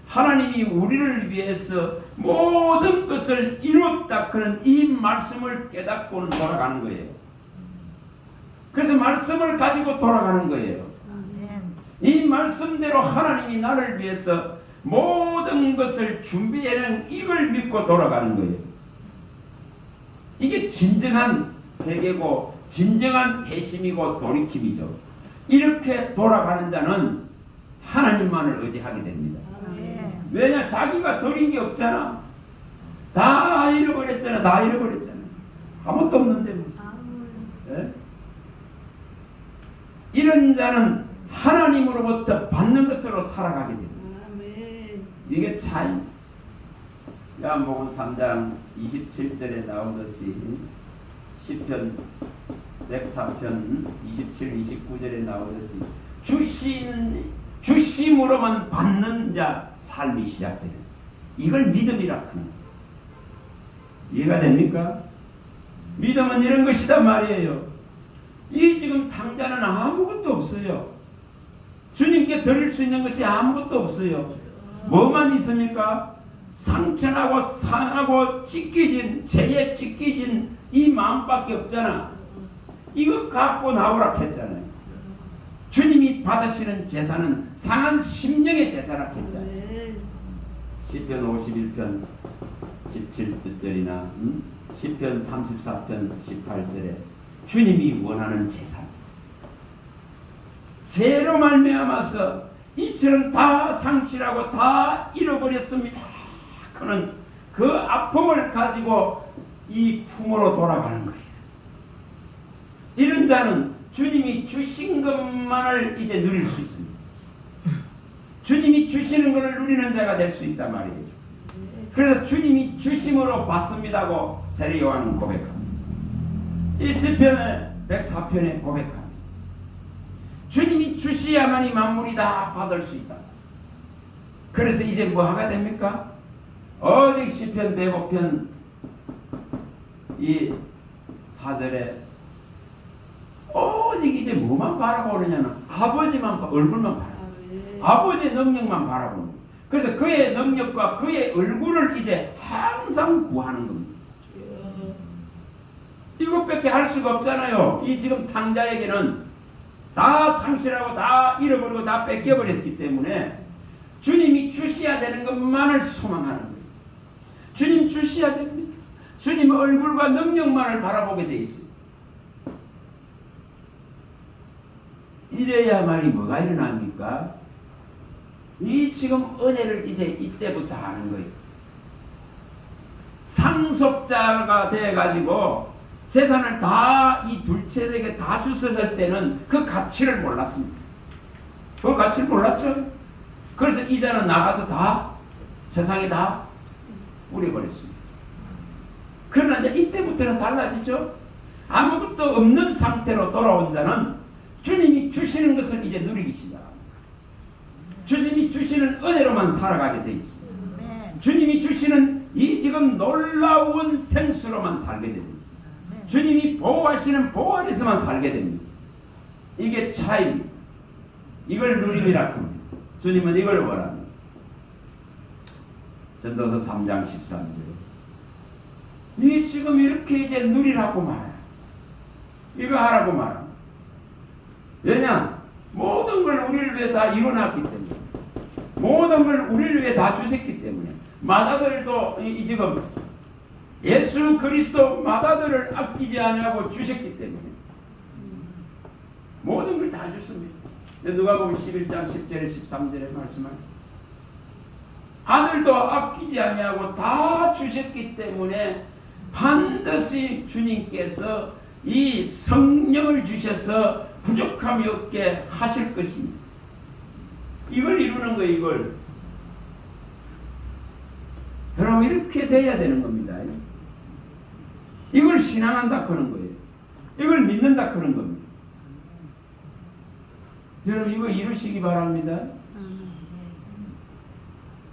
하나님이 우리를 위해서 모든 것을 이뤘다 그런 이 말씀을 깨닫고는 돌아가는 거예요. 그래서 말씀을 가지고 돌아가는 거예요. 이 말씀대로 하나님이 나를 위해서 모든 것을 준비해낸 이걸 믿고 돌아가는 거예요. 이게 진정한 회개고 진정한 회심이고 돌이킴이죠. 이렇게 돌아가는 자는 하나님만을 의지하게 됩니다. 왜냐? 자기가 드린 게 없잖아. 다 잃어버렸잖아. 아무것도 없는데 무슨. 네? 이런 자는 하나님으로부터 받는 것으로 살아가게 됩니다. 이게 차이. 요한복음 3장 27절에 나오듯이 시편 104편 27, 29절에 나오듯이 주심으로만 받는 자 삶이 시작돼요. 이걸 믿음이라 하는 거예요. 이해가 됩니까? 믿음은 이런 것이다 말이에요. 이 지금 탕자는 아무것도 없어요. 주님께 드릴 수 있는 것이 아무것도 없어요. 뭐만 있습니까? 상처나고 상하고 찢겨진, 죄에 찢겨진 이 마음밖에 없잖아. 이거 갖고 나오라 했잖아요. 주님이 받으시는 제사는 상한 심령의 제사라 했잖아요. 시편 51편 17절이나 시편 34편 18절에 주님이 원하는 제사입니다. 죄로 말미암아서 이처럼 다 상실하고 다 잃어버렸습니다. 그는 그 아픔을 가지고 이 품으로 돌아가는 거예요. 이런 자는 주님이 주신 것만을 이제 누릴 수 있습니다. 주님이 주시는 것을 누리는 자가 될 수 있단 말이에요. 그래서 주님이 주심으로 받습니다고 세례 요한은 고백합니다. 이 시편의 104편에 고백합니다. 주님이 주시야만이 만물이 다 받을 수 있다. 그래서 이제 뭐 하가 됩니까? 오직 시편 105편 이 4절에 오직 이제 뭐만 바라보느냐는 아버지만 얼굴만 바라보는 아버지의 능력만 바라보는 거예요. 그래서 그의 능력과 그의 얼굴을 이제 항상 구하는 겁니다. 이것밖에 할 수가 없잖아요. 이 지금 탕자에게는 다 상실하고 다 잃어버리고 다 뺏겨버렸기 때문에 주님이 주셔야 되는 것만을 소망하는 거예요. 주님 주셔야 됩니다. 주님 얼굴과 능력만을 바라보게 돼 있습니다. 이래야만이 뭐가 일어납니까? 이 지금 은혜를 이제 이때부터 하는 거예요. 상속자가 돼가지고 재산을 다 이 둘째에게 다 주셨을 때는 그 가치를 몰랐습니다. 그 가치를 몰랐죠. 그래서 이자는 나가서 다 세상에 다 뿌려버렸습니다. 그러나 이제 이때부터는 달라지죠. 아무것도 없는 상태로 돌아온 자는 주님이 주시는 것을 이제 누리기 시작합니다. 주님이 주시는 은혜로만 살아가게 되어 있습니다. 주님이 주시는 이 지금 놀라운 생수로만 살게 됩니다. 주님이 보호하시는 보호 안에서만 살게 됩니다. 이게 차이입니다. 이걸 누림이라 합니다. 주님은 이걸 원합니다. 전도서 3장 13절 이 지금 이렇게 이제 누리라고 말합니다. 이거 하라고 말합니다. 왜냐? 모든 걸 우리를 위해 다 이뤄놨기 때문에 모든 걸 우리를 위해 다 주셨기 때문에 마다들도 이 지금 예수 그리스도 마다들을 아끼지 않냐고 주셨기 때문에 모든 걸 다 줬습니다. 누가복음 11장 10절에 13절에 말씀하죠. 아들도 아끼지 않냐고 다 주셨기 때문에 반드시 주님께서 이 성령을 주셔서 부족함이 없게 하실 것입니다. 이걸 이루는 거예요. 이걸 여러분 이렇게 돼야 되는 겁니다. 이걸 신앙한다 그런 거예요. 이걸 믿는다 그런 겁니다. 여러분 이거 이루시기 바랍니다.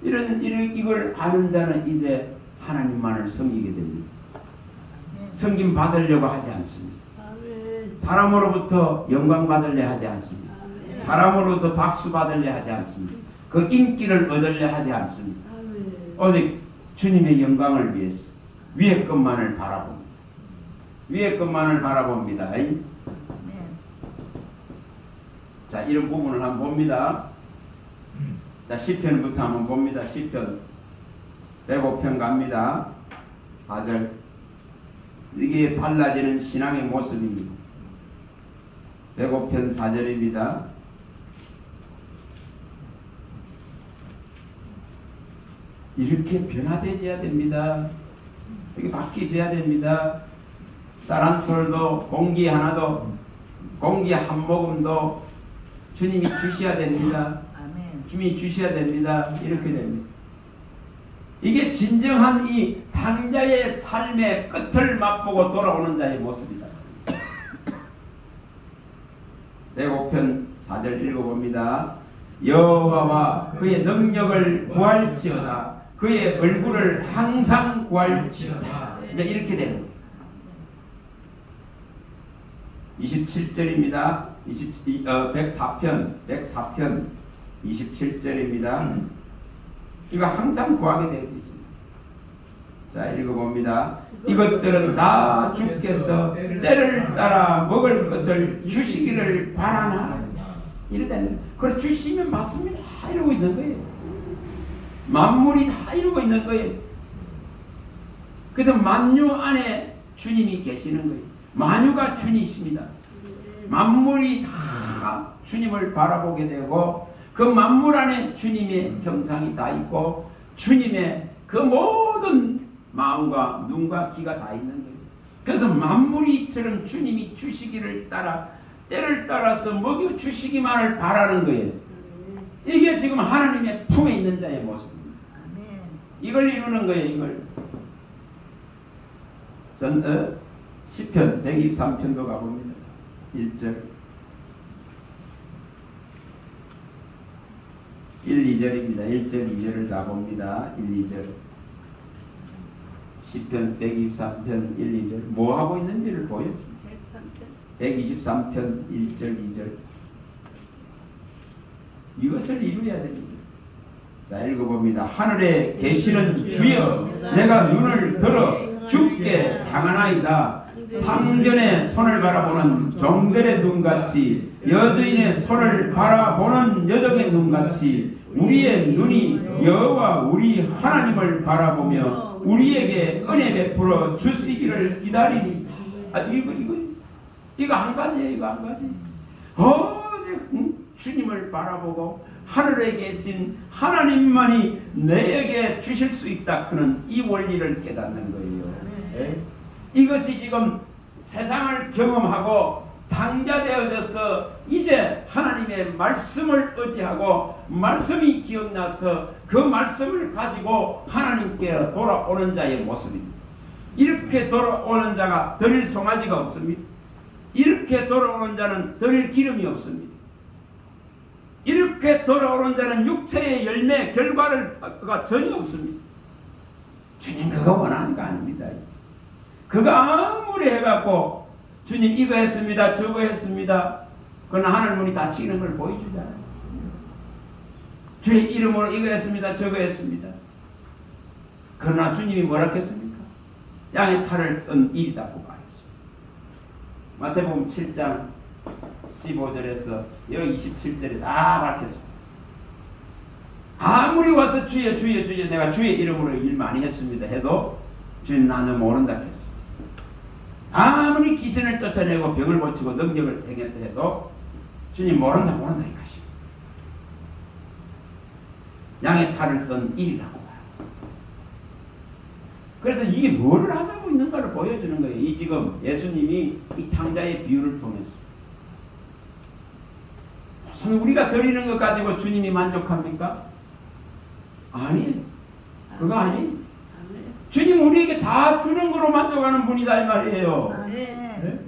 이걸 아는 자는 이제 하나님만을 섬기게 됩니다. 섬김 받으려고 하지 않습니다. 사람으로부터 영광 받으려 하지 않습니다. 사람으로부터 박수 받으려 하지 않습니다. 그 인기를 얻으려 하지 않습니다. 오직 주님의 영광을 위해서 위의 것만을 바라봅니다. 위의 것만을 바라봅니다. 자, 이런 부분을 한번 봅니다. 자, 시편부터 한번 봅니다. 시편 105편 갑니다. 4절 이게 달라지는 신앙의 모습입니다. 105편 4절입니다. 이렇게 변화되어야 됩니다. 이렇게 바뀌어야 됩니다. 쌀 한 톨도 공기 하나도 공기 한 모금도 주님이 주셔야 됩니다. 주님이 주셔야 됩니다. 이렇게 됩니다. 이게 진정한 이 탕자의 삶의 끝을 맛보고 돌아오는 자의 모습이다. 105편 4절 읽어봅니다. 여호와와 그의 능력을 구할지어다. 그의 얼굴을 항상 구할지어다. 이제 이렇게 되는 거예요. 27절입니다. 104편 27절입니다. 이거 항상 구하게 되어 있습니다. 자, 읽어봅니다. 이것들은 다 주께서 때를 따라 먹을 것을 주시기를 바라나. 이러다는 그걸 주시면 맞습니다. 다 이러고 있는 거예요. 만물이 다 이러고 있는 거예요. 그래서 만유 안에 주님이 계시는 거예요. 만유가 주님이십니다. 만물이 다 주님을 바라보게 되고 그 만물 안에 주님의 형상이 다 있고 주님의 그 모든 마음과 눈과 귀가 다 있는 거예요. 그래서 만물이처럼 주님이 주시기를 따라 때를 따라서 먹여 주시기만을 바라는 거예요. 이게 지금 하나님의 품에 있는 자의 모습입니다. 이걸 이루는 거예요. 이걸 시편 123편도 가봅니다. 1절 1, 2절입니다. 1절, 2절을 가봅니다. 1, 2절 시편 123편 1, 2절 뭐 하고 있는지를 보여줍니다. 123편 1절, 2절 이것을 이루어야 됩니다. 자, 읽어봅니다. 하늘에 계시는 주여 내가 눈을 들어 주께 향하나이다. 상전의 손을 바라보는 종들의 눈같이 여주인의 손을 바라보는 여종의 눈같이 우리의 눈이 여호와 우리 하나님을 바라보며 우리에게 은혜 베풀어 주시기를 기다리니. 이거 한 가지예요. 이거 한 가지. 주님을 바라보고 하늘에 계신 하나님만이 내게 주실 수 있다 하는 이 원리를 깨닫는 거예요. 네? 이것이 지금 세상을 경험하고 당자되어져서 이제 하나님의 말씀을 의지하고 말씀이 기억나서 그 말씀을 가지고 하나님께 돌아오는 자의 모습입니다. 이렇게 돌아오는 자가 드릴 송아지가 없습니다. 이렇게 돌아오는 자는 드릴 기름이 없습니다. 이렇게 돌아오는 자는 육체의 열매 결과가 전혀 없습니다. 주님 그거 원하는 거 아닙니다. 그가 아무리 해갖고 주님 이거 했습니다 저거 했습니다 그러나 하늘문이 닫히는 걸 보여주잖아요. 주의 이름으로 이거 했습니다 저거 했습니다. 그러나 주님이 뭐라 했습니까? 양의 탈을 쓴 일이라고 말했습니다. 마태복음 7장 15절에서 여기 27절에 다 밝혔습니다. 아무리 와서 주여 주여 주여 내가 주의 이름으로 일 많이 했습니다 해도 주님 나는 모른다 했습니다. 아무리 귀신을 쫓아내고 병을 고치고 능력을 행했다 해도 주님 모른다 모른다 이것입니다. 양의 탈을 쓴 일이라고 봐요. 그래서 이게 뭐를 하고 있는가를 보여주는 거예요. 이 지금 예수님이 이 탕자의 비유를 통해서 우선 우리가 드리는 것 가지고 주님이 만족합니까? 아니, 그거 아니. 주님 우리에게 다 주는 거로 만족하는 분이다 이 말이에요. 네?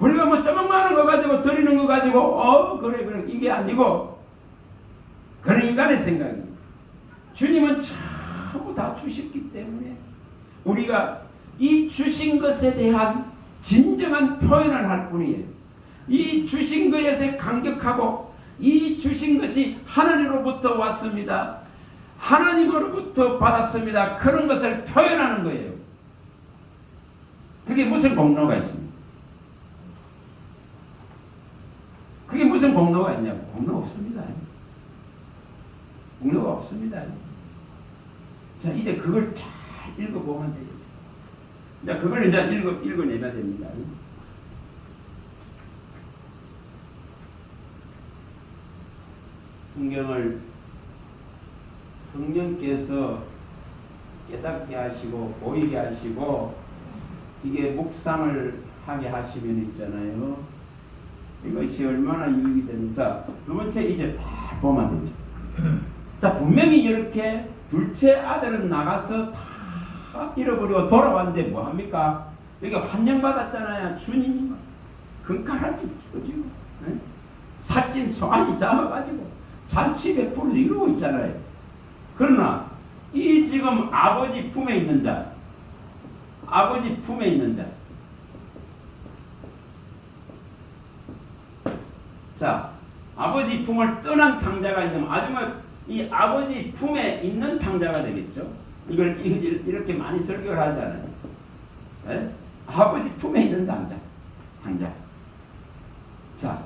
우리가 뭐 조금만한 거 가지고 드리는 거 가지고 그래 이게 아니고 그런 인간의 생각입니다. 주님은 전부 다 주셨기 때문에 우리가 이 주신 것에 대한 진정한 표현을 할 뿐이에요. 이 주신 것에 감격하고 이 주신 것이 하나님으로부터 왔습니다. 하나님으로부터 받았습니다. 그런 것을 표현하는 거예요. 그게 무슨 공로가 있습니까? 그게 무슨 공로가 있냐고. 공로 없습니다. 공로가 없습니다. 자, 이제 그걸 잘 읽어보면 돼요. 자, 그걸 이제 읽어내야 됩니다. 성령께서 깨닫게 하시고 보이게 하시고 이게 묵상을 하게 하시면 있잖아요. 이것이 얼마나 유익이 됩니까? 두 번째 이제 다 보면 되죠. 자, 분명히 이렇게 둘째 아들은 나가서 다 잃어버리고 돌아왔는데 뭐합니까? 여기 환영받았잖아요. 주님이 금가락지 끼워주고 살찐 송아지 잡아가지고 잔치 베풀을 이루고 있잖아요. 그러나 이 지금 아버지 품에 있는 자, 아버지 품에 있는 자, 자, 아버지 품을 떠난 탕자가 있는 아줌마 이 아버지 품에 있는 탕자가 되겠죠. 이걸 이렇게 많이 설교를 하잖아요. 네? 아버지 품에 있는 탕자. 자,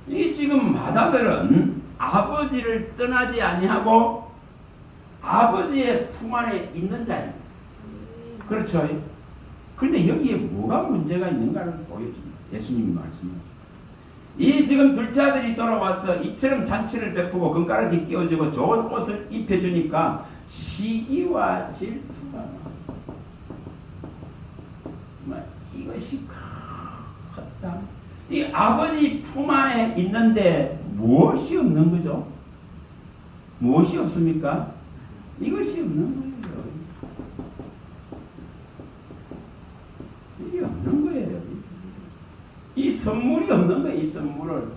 이 지금 마다들은 아버지를 떠나지 아니하고 아버지의 품 안에 있는 자입니다. 그렇죠? 근데 여기에 뭐가 문제가 있는가를 보여줍니다. 예수님이 말씀하십니다. 이 지금 둘째 아들이 돌아와서 이처럼 잔치를 베푸고 금가락이 끼워주고 좋은 옷을 입혀주니까 시기와 질투가 이것이 컸다. 이 아버지 품 안에 있는데 무엇이 없는 거죠? 무엇이 없습니까? 이것이 없는 거예요. 이게 없는 거예요. 이 선물이 없는 거예요. 이 선물을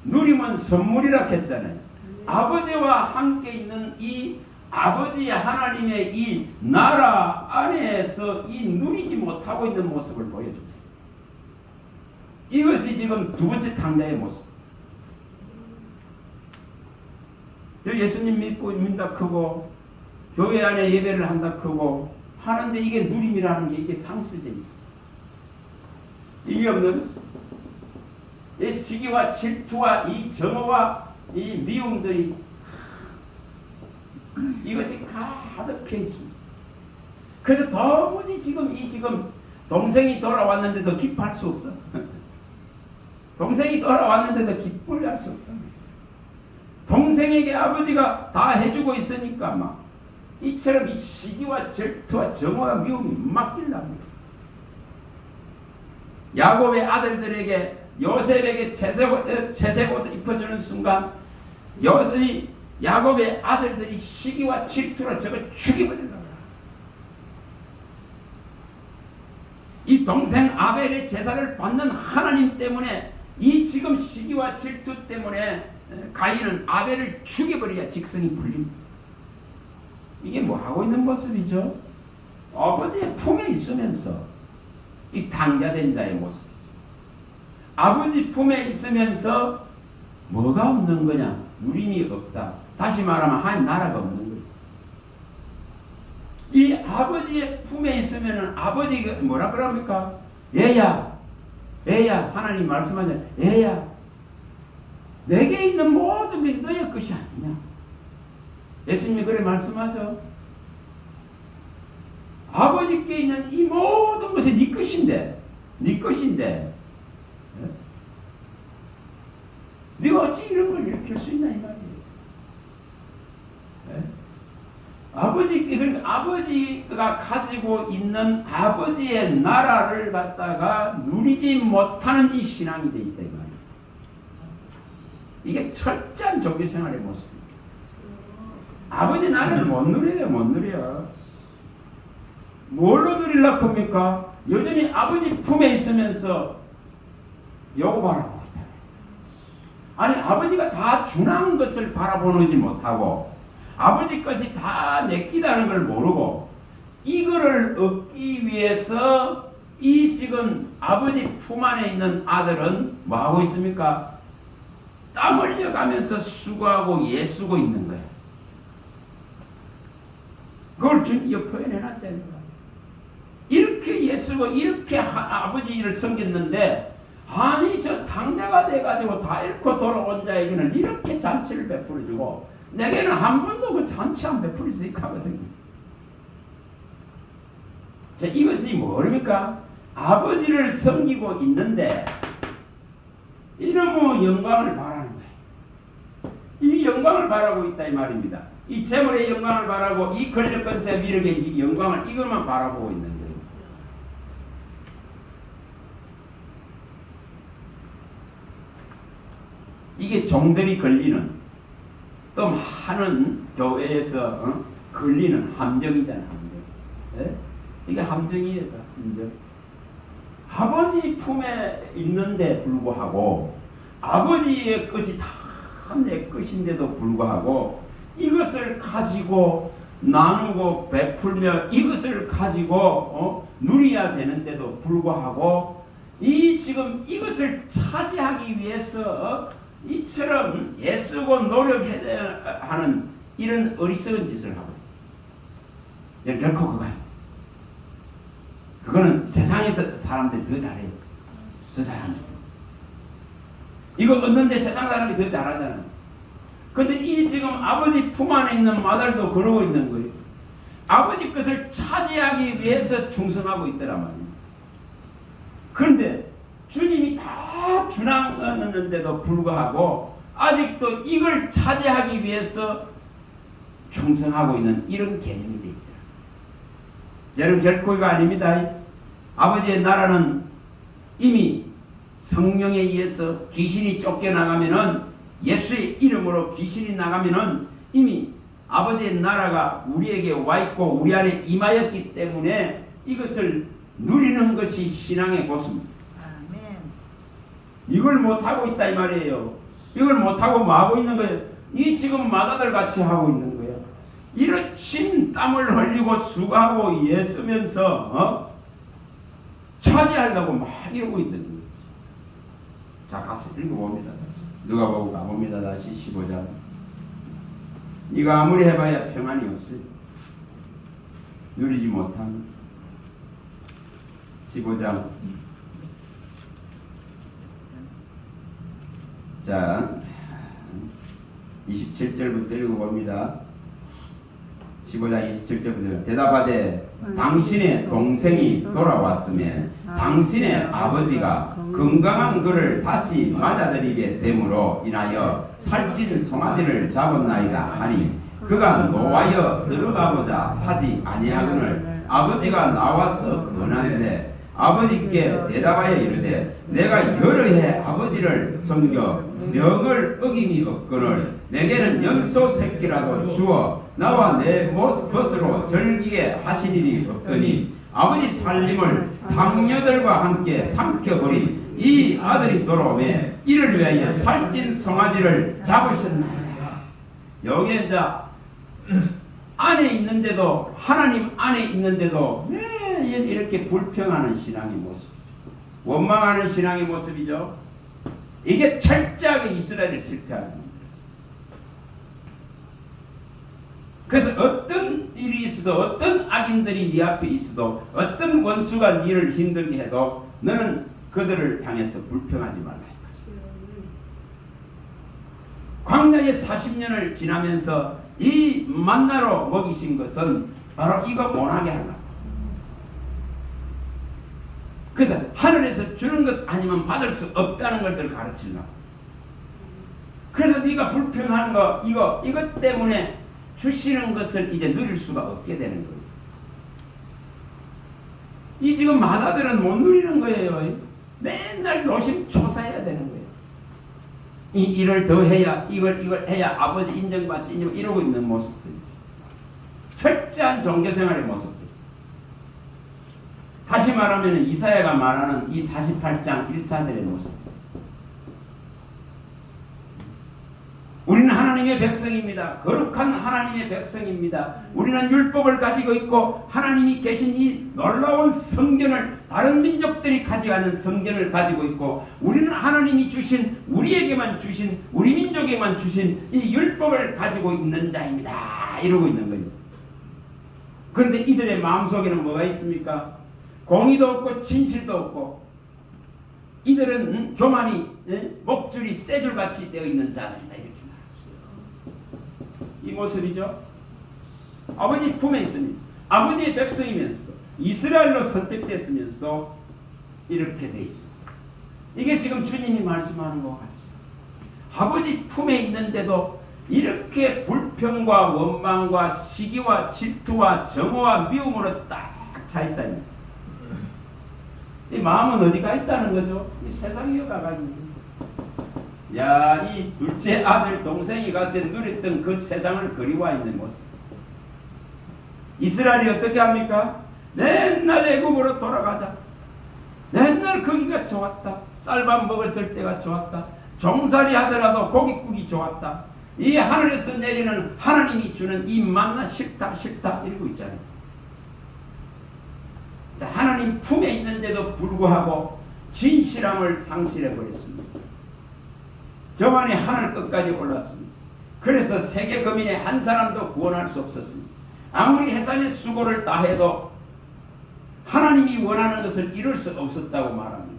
누리면 선물이라 했잖아요. 아버지와 함께 있는 이 아버지 하나님의 이 나라 안에서 이 누리지 못하고 있는 모습을 보여줍니다. 이것이 지금 두 번째 탕자의 모습. 예수님 믿고 믿다 크고 교회 안에 예배를 한다 크고 하는데 이게 누림이라는 게 이게 상실되어 있어요. 이게 없는 이 시기와 질투와 이 정오와 이 미움들이 이것이 가득해 있습니다. 그래서 도무지 지금 동생이 돌아왔는데도 기뻐할 수 없어. 동생이 돌아왔는데도 기뻐를 할 수 없다. 동생에게 아버지가 다 해주고 있으니까 막 이처럼 이 시기와 질투와 정오와 미움이 막 일납니다. 야곱의 아들들에게 요셉에게 채색옷을 입혀주는 순간 야곱의 아들들이 시기와 질투로 저거 죽여버리려고. 이 동생 아벨의 제사를 받는 하나님 때문에 이 지금 시기와 질투 때문에 가인은 아벨을 죽여버려야 직성이 풀립니다. 이게 뭐 하고 있는 모습이죠? 아버지의 품에 있으면서 이 탕자된 자의 모습이죠. 아버지 품에 있으면서 뭐가 없는 거냐? 누림이 없다. 다시 말하면 하나님 나라가 없는 거예요. 이 아버지의 품에 있으면은 아버지가 뭐라 그럽니까? 얘야 하나님 말씀하잖아요. 얘야 내게 있는 모든 것이 너의 것이 아니냐. 예수님이 그래 말씀하죠. 아버지께 있는 이 모든 것이 네 것인데 네가 어찌 이런 걸 일으킬 수 있나 이 말이에요. 아버지가 가지고 있는 아버지의 나라를 갖다가 누리지 못하는 이 신앙이 되어 있다 이 말이에요. 이게 철저한 종교생활의 모습입니다. 아버지 나라를 못 누려요. 뭘로 누리려고 합니까? 여전히 아버지 품에 있으면서 요구하라고 있다. 아니 아버지가 다 준한 것을 바라보지 못하고 아버지 것이 다 내끼다는 걸 모르고 이거를 얻기 위해서 이 지금 아버지 품 안에 있는 아들은 뭐하고 있습니까? 땀 흘려가면서 수고하고 애쓰고 있는 거예요. 그걸 주님이 표현해놨다는 거예요. 이렇게 애쓰고 이렇게 아버지를 섬겼는데 아니 저 탕자가 돼가지고 다 잃고 돌아온 자에게는 이렇게 잔치를 베풀어주고 내게는 한 번도 그 잔치 안 베풀 수 있거든요. 자, 이것이 뭡니까? 아버지를 섬기고 있는데 이놈의 영광을 바라는 거예요. 이 영광을 바라고 있다 이 말입니다. 이 재물의 영광을 바라고 이 권력 권세 미력의 이 영광을 이것만 바라보고 있는 거예요. 이게 종들이 걸리는 또 많은 교회에서 걸리는 함정이잖아. 함정. 이게 함정이에요. 함정. 아버지 품에 있는데 불구하고 아버지의 것이 다 내 것인데도 불구하고 이것을 가지고 나누고 베풀며 이것을 가지고 누려야 되는데도 불구하고 이 지금 이것을 차지하기 위해서 이처럼 애쓰고 노력해야 하는 이런 어리석은 짓을 하고 결코 그거는 세상에서 사람들이 더 잘해요. 더 잘합니다. 이거 얻는데 세상 사람이 더 잘하잖아요. 근데 이 지금 아버지 품 안에 있는 마들도 그러고 있는 거예요. 아버지 것을 차지하기 위해서 충성하고 있더란 말이에요. 그런데 주님이 다 준하는데도 불구하고 아직도 이걸 차지하기 위해서 충성하고 있는 이런 개념이 되어 있더라. 여러분 결코 이거 아닙니다. 아버지의 나라는 이미 성령에 의해서 귀신이 쫓겨나가면은 예수의 이름으로 귀신이 나가면은 이미 아버지의 나라가 우리에게 와 있고 우리 안에 임하였기 때문에 이것을 누리는 것이 신앙의 고수입니다. 아멘. 이걸 못하고 있다 이 말이에요. 이걸 못하고 뭐 하고 있는 거예요? 이 지금 마다들 같이 하고 있는 거예요. 이런 침 땀을 흘리고 수고하고 애쓰면서 차지하려고 막 이러고 있는 거예요. 자, 가서 읽어봅니다. 누가 보고 가봅니다. 다시 15장. 이거 아무리 해봐야 평안이 없어요. 누리지 못한 15장. 자, 27절부터 읽어봅니다. 15장 27절부터 대답하되 당신의 동생이 돌아왔으면 당신의 아버지가 건강한 그를 다시 맞아들이게 됨으로 인하여 살찐 송아지를 잡았나이다 하니 그가 노하여 들어가고자 하지 아니하거늘 아버지가 나와서 권하는데 아버지께 대답하여 이르되 내가 여러 해 아버지를 섬겨 명을 어김이 없거늘 내게는 염소 새끼라도 주어 나와 내 벗으로 즐기게 하시리니 없더니 아버지 살림을 당녀들과 함께 삼켜버린 이 아들이 돌아오매 이를 위하여 살찐 송아지를 잡으셨나이다. 여기에 이제 안에 있는데도 하나님 안에 있는데도 이렇게 불평하는 신앙의 모습, 원망하는 신앙의 모습이죠. 이게 철저하게 이스라엘을 실패하는 겁니다. 그래서 어떤 일이 있어도 어떤 악인들이 네 앞에 있어도 어떤 원수가 네를 힘들게 해도 너는 그들을 향해서 불평하지 말라. 광야에 40년을 지나면서 이 만나로 먹이신 것은 바로 이거 못하게 하려고. 그래서 하늘에서 주는 것 아니면 받을 수 없다는 것을 가르치려고. 그래서 네가 불평하는 거 이것 때문에 주시는 것을 이제 누릴 수가 없게 되는 거예요. 이 지금 마다들은 못 누리는 거예요. 맨날 노심초사해야 되는 거예요. 일을 더 해야 이걸 해야 아버지 인정받지 이러고 있는 모습들. 철저한 종교생활의 모습들. 다시 말하면 이사야가 말하는 이 48장 1~4절의 모습. 우리는 하나님의 백성입니다. 거룩한 하나님의 백성입니다. 우리는 율법을 가지고 있고 하나님이 계신 이 놀라운 성전을 다른 민족들이 가져가는 성전을 가지고 있고 우리는 하나님이 주신 우리에게만 주신 우리 민족에만 주신 이 율법을 가지고 있는 자입니다. 이러고 있는 거예요. 그런데 이들의 마음속에는 뭐가 있습니까? 공의도 없고 진실도 없고 이들은 교만이 목줄이 쇠줄같이 되어 있는 자들이다. 이렇게 이 모습이죠. 아버지 품에 있으면서 아버지의 백성이면서도 이스라엘로 선택됐으면서도 이렇게 돼 있습니다. 이게 지금 주님이 말씀하는 것 같습니다. 아버지 품에 있는데도 이렇게 불평과 원망과 시기와 질투와 정오와 미움으로 딱 차 있다니. 이 마음은 어디가 있다는 거죠? 이 세상에 가가지고. 야, 이 둘째 아들 동생이 가서 누렸던 그 세상을 그리워 있는 모습. 이스라엘이 어떻게 합니까? 맨날 애굽으로 돌아가자. 맨날 거기가 좋았다. 쌀밥 먹었을 때가 좋았다. 종살이 하더라도 고깃국이 좋았다. 이 하늘에서 내리는 하나님이 주는 이 만나 싫다 이러고 있잖아요. 자, 하나님 품에 있는데도 불구하고 진실함을 상실해 버렸습니다. 교만이 하늘 끝까지 올랐습니다. 그래서 세계 거민의 한 사람도 구원할 수 없었습니다. 아무리 해산의 수고를 다해도 하나님이 원하는 것을 이룰 수 없었다고 말합니다.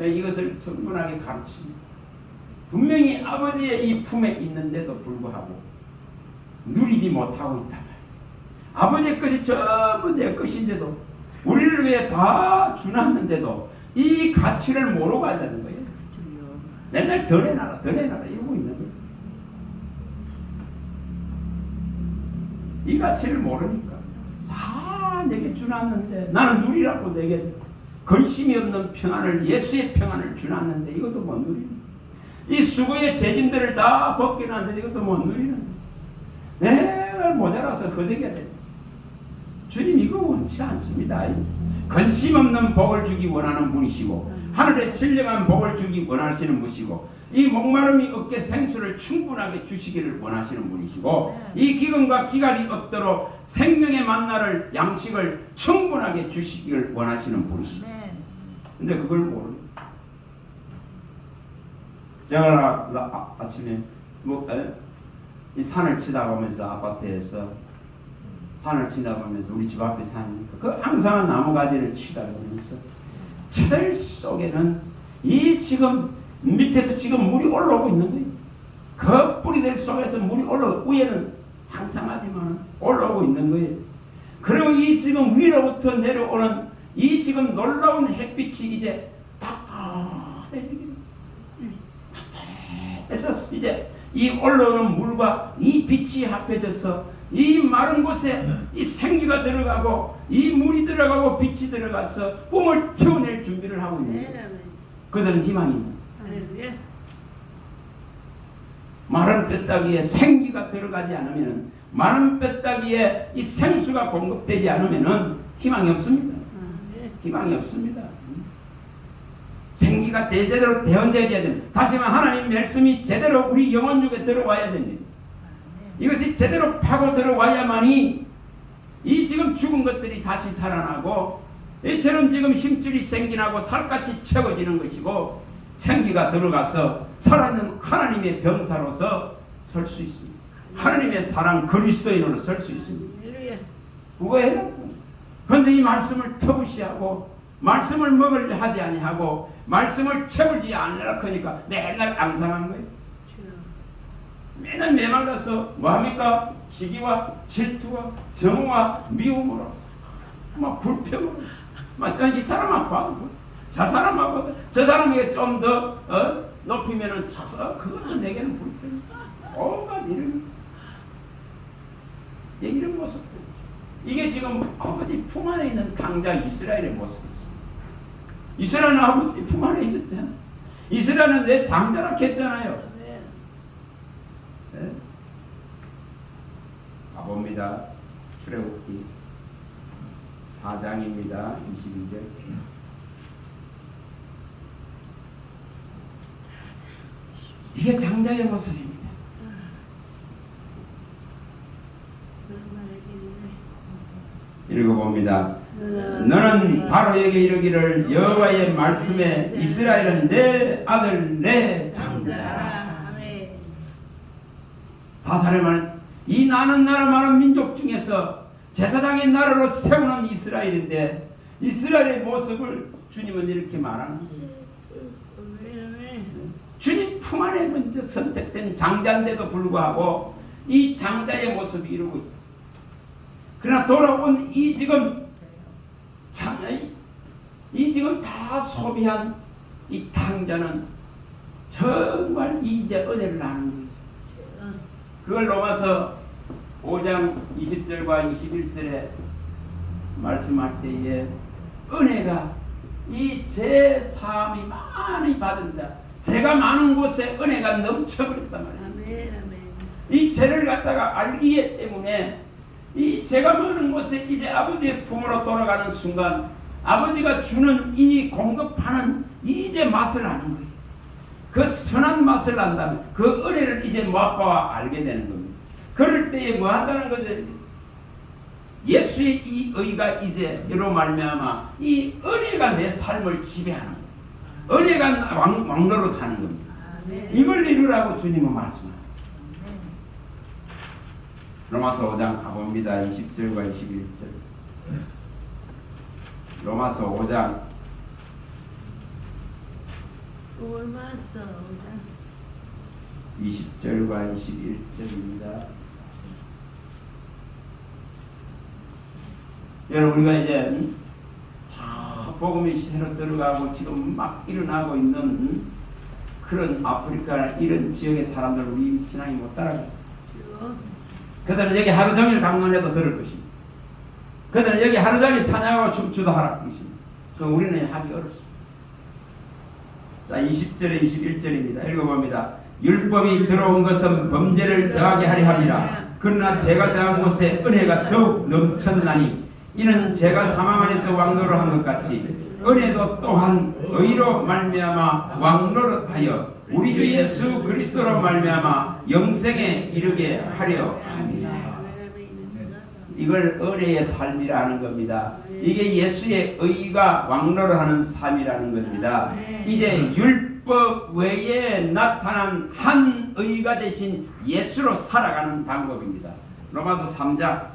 이것을 충분하게 가르칩니다. 분명히 아버지의 이 품에 있는데도 불구하고 누리지 못하고 있다. 아버지의 것이 전부 내 것인데도, 우리를 위해 다 주놨는데도 이 가치를 모르고 가자는 거예요. 맨날 더 내놔라 이러고 있는 거예요. 이 가치를 모르니까 다 내게 주놨는데, 나는 누리라고 내게 근심이 없는 평안을, 예수의 평안을 주놨는데 이것도 못 누리는 거예요. 이 수고의 재짐들을 다 벗겨놨는데 이것도 못 누리는 거예요. 내가 모자라서 허덕여야 됩니다. 주님 이거 원치 않습니다. 근심 없는 복을 주기 원하는 분이시고, 하늘에 신령한 복을 주기 원하시는 분이시고, 이 목마름이 없게 생수를 충분하게 주시기를 원하시는 분이시고, 이 기근과 기갈이 없도록 생명의 만나를, 양식을 충분하게 주시기를 원하시는 분이시고, 근데 그걸 모릅니다. 제가 아침에 이 산을 치다보면서, 아파트에서 산을 지나가면서, 우리 집 앞에 산이니까 그 앙상한 나무가지를 치다보면서 저들 속에는 이 지금 밑에서 지금 물이 올라오고 있는 거예요. 그 뿌리들 속에서 물이 올라오고, 위에는 항상하지만 올라오고 있는 거예요. 그리고 이 지금 위로부터 내려오는 이 지금 놀라운 햇빛이 이제 따뜻해지기, 따뜻해서 이제 이 올라오는 물과 이 빛이 합해져서 이 마른 곳에 이 생기가 들어가고, 이 물이 들어가고 빛이 들어가서 뿜을 튀어낼 준비를 하고 있는 거예요. 그들은 희망이 있는 거예요. 마른 뼈다귀에 생기가 들어가지 않으면, 마른 뼈다귀에 이 생수가 공급되지 않으면 희망이 없습니다. 희망이 없습니다. 생기가 제대로 대원되어야 됩니다. 다시 말해 하나님 말씀이 제대로 우리 영혼 중에 들어와야 됩니다. 이것이 제대로 파고 들어와야만이 이 지금 죽은 것들이 다시 살아나고, 이처럼 지금 힘줄이 생기나고 살같이 채워지는 것이고, 생기가 들어가서 살아있는 하나님의 병사로서 설 수 있습니다. 하나님의 사랑 그리스도인으로 설 수 있습니다. 그거 해야 됩니다. 그런데 이 말씀을 터부시하고 말씀을 먹으려 하지 아니하고 말씀을 채우지 않으라 하니까 맨날 앙상한 거예요. 맨날 메말라서 뭐합니까? 시기와 질투와 정오와 미움으로, 막 불평으로, 막 이 사람하고 저 사람하고 저 사람에게 좀 더 높이면은 쳐서 그거는 내게는 불평이다. 온갖 이런 모습들. 이게 지금 아버지 품 안에 있는 강자 이스라엘의 모습이었습니다. 이스라엘은 아버지 품 안에 있었잖아요. 이스라엘은 내 장자라 했잖아요. 네? 가봅니다. 출애굽기 4장입니다. 22절. 이게 장자의 모습입니다. 읽어봅니다. 너는 바로에게 이르기를 여호와의 말씀에 이스라엘은 내 아들 내 장자라. 다살을 말은 이 나는 나라 많은 민족 중에서 제사장의 나라로 세우는 이스라엘인데, 이스라엘의 모습을 주님은 이렇게 말하는 거예요. 주님 품 안에 먼저 선택된 장자인데도 불구하고 이 장자의 모습이 이루고 있다. 그러나 돌아온 이 지금 다 소비한 이 탕자는 정말 이제 은혜를 나누는 거예요. 그걸 로마서 5장 20절과 21절에 말씀할 때에 은혜가 이 제 사함이 많이 받은 자, 죄가 많은 곳에 은혜가 넘쳐버렸단 말이에요. 이 죄를 갖다가 알기 때문에 이 죄가 많은 곳에 이제 아버지의 품으로 돌아가는 순간 아버지가 주는 이 공급하는 이제 맛을 아는 거예요. 그 선한 맛을 안다면 그 은혜를 이제 맛보아 알게 되는 겁니다. 그럴 때에 뭐 한다는 거죠? 예수의 이 의가 이제 이로 말미암아 이 은혜가 내 삶을 지배하는 거예요. 은혜가 왕노릇 하는 겁니다. 이걸 이루라고 주님은 말씀합니다. 로마서 5장 가봅니다. 20절과 21절. 로마서 5장 20절과 21절입니다. 여러분, 우리가 이제 복음이 새로 들어가고 지금 막 일어나고 있는 그런 아프리카나 이런 지역의 사람들 우리 신앙이 못 따라가요. 그들은 여기 하루 종일 강론해도 들을 것입니다. 그들은 여기 하루 종일 찬양하고 춤추도 하라 것입니다. 그 우리는 하기 어렵습니다. 자, 20절에 21절입니다. 읽어봅니다. 율법이 들어온 것은 범죄를 더하게 하려 함이라. 그러나 제가 더한 곳에 은혜가 더욱 넘쳤나니 이는 제가 사망 안에서 왕노를 한 것 같이 은혜도 또한 의로 말미암아 왕노릇하여 우리 주 예수 그리스도로 말미암아 영생에 이르게 하려 함이라. 이걸 은혜의 삶이라 하는 겁니다. 이게 예수의 의가 왕노릇하는 삶이라는 겁니다. 이제 율법 외에 나타난 한 의가 되신 예수로 살아가는 방법입니다. 로마서 3장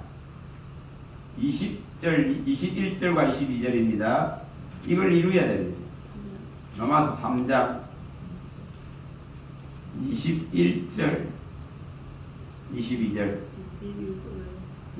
21절과 22절입니다. 이걸 이루어야 됩니다. 로마서 3장 21절 22절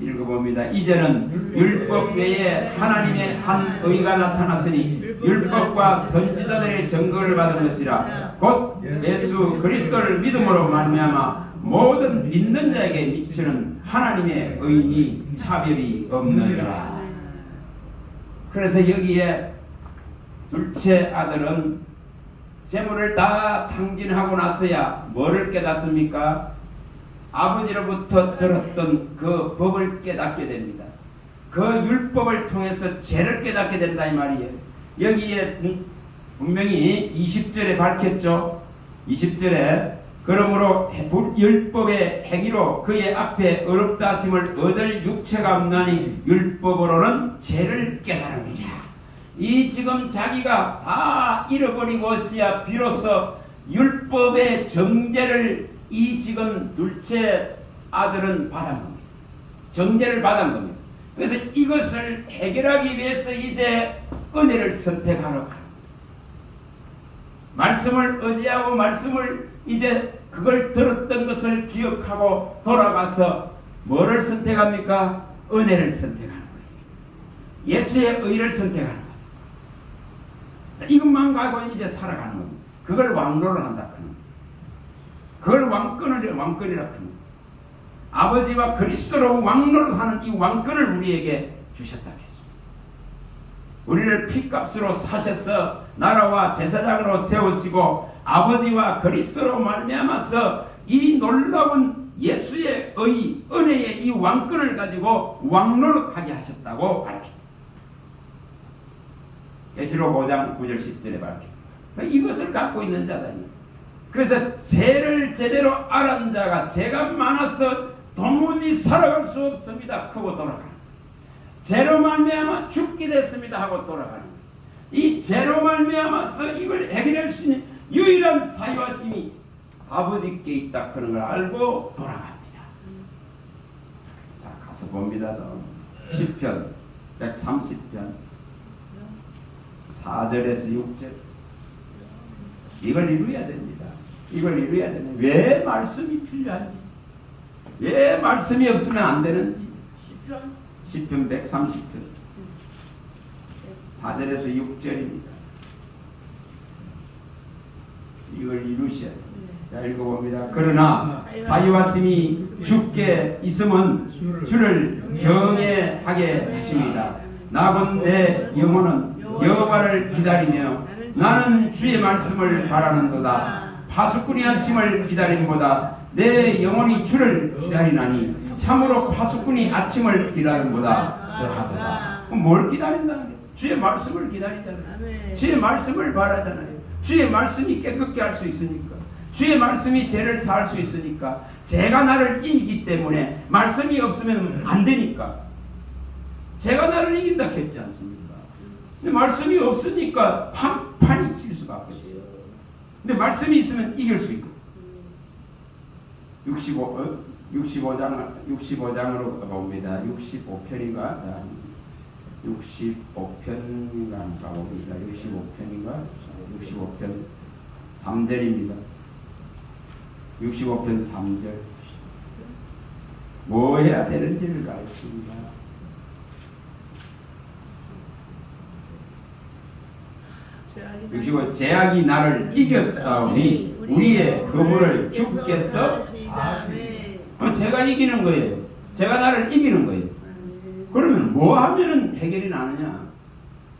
읽어봅니다. 이제는 율법 외에 하나님의 한 의가 나타났으니 율법과 선지자들의 증거를 받은 것이라. 곧 예수 그리스도를 믿음으로 말미암아 모든 믿는 자에게 미치는 하나님의 의니 차별이 없느니라. 그래서 여기에 둘째 아들은 재물을 다 탕진하고 나서야 뭐를 깨닫습니까? 아버지로부터 들었던 그 법을 깨닫게 됩니다. 그 율법을 통해서 죄를 깨닫게 된다 이 말이에요. 여기에 분명히 20절에 밝혔죠. 20절에 그러므로 율법의 행위로 그의 앞에 어렵다 하심을 얻을 육체가 없나니 율법으로는 죄를 깨달음이라. 이 지금 자기가 다 잃어버리고서야 비로소 율법의 정죄를 이 지금 둘째 아들은 받은 겁니다. 정죄를 받은 겁니다. 그래서 이것을 해결하기 위해서 이제 은혜를 선택하러 가는 말씀을 의지하고 말씀을 이제 그걸 들었던 것을 기억하고 돌아가서 뭐를 선택합니까? 은혜를 선택하는 거예요. 예수의 의를 선택하는 거예요. 이것만 가지고 이제 살아가는 겁니다. 그걸 왕노를 한다 하는 거예요. 그걸 왕권이라 하는 거예요. 아버지와 그리스도로 왕노를 하는 이 왕권을 우리에게 주셨다 했습니다. 우리를 피값으로 사셔서 나라와 제사장으로 세우시고 아버지와 그리스도로 말미암아서 이 놀라운 예수의 의, 은혜의 이 왕권을 가지고 왕노릇하게 하셨다고 밝힙니다. 계시록 5장 9절 10절에 밝힙니다. 이것을 갖고 있는 자다니. 그래서 죄를 제대로 알은 자가 죄가 많아서 도무지 살아갈 수 없습니다 하고 돌아가는, 죄로 말미암아 죽게 됐습니다 하고 돌아가는, 이 죄로 말미암아서 이걸 해결할 수 있는 유일한 사유하심이 아버지께 있다 그런 걸 알고 돌아갑니다. 자, 가서 봅니다. 시편 130편 4절에서 6절. 이걸 이루어야 됩니다. 이걸 이루어야 됩니다. 왜 말씀이 필요한지, 왜 말씀이 없으면 안 되는지. 시편 130편 4절에서 6절입니다. 이걸 이루셔야 됩니다. 자, 읽어봅니다. 그러나 사유하심이 주께 있으면 주를 경외하게 하십니다. 나군 내 영혼은 여호와를 기다리며 나는 주의 말씀을 바라는도다. 파수꾼이 아침을 기다림보다 내 영혼이 주를 기다리나니 참으로 파수꾼이 아침을 기다림보다 더하도다. 뭘 기다린다는 거예요? 주의 말씀을 기다리잖아요. 주의 말씀을 바라잖아요. 주의 말씀이 깨끗게 할 수 있으니까, 주의 말씀이 죄를 사할 수 있으니까, 죄가 나를 이기기 때문에 말씀이 없으면 안 되니까. 죄가 나를 이긴다 했지 않습니까? 근데 말씀이 없으니까 판판이 칠 수가 없어요. 근데 말씀이 있으면 이길 수 있고. 65장으로 봅니다. 65편인가? 65편인가 봅니다. 65편인가? 65편 3절입니다. 65편 3절. 뭐 해야 되는지를 가르칩니다. 65. 제약이 나를 이겼사오니 우리의 그물을 주께서 사시니. 제가 이기는 거예요. 제가 나를 이기는 거예요. 그러면 뭐 하면은 해결이 나느냐?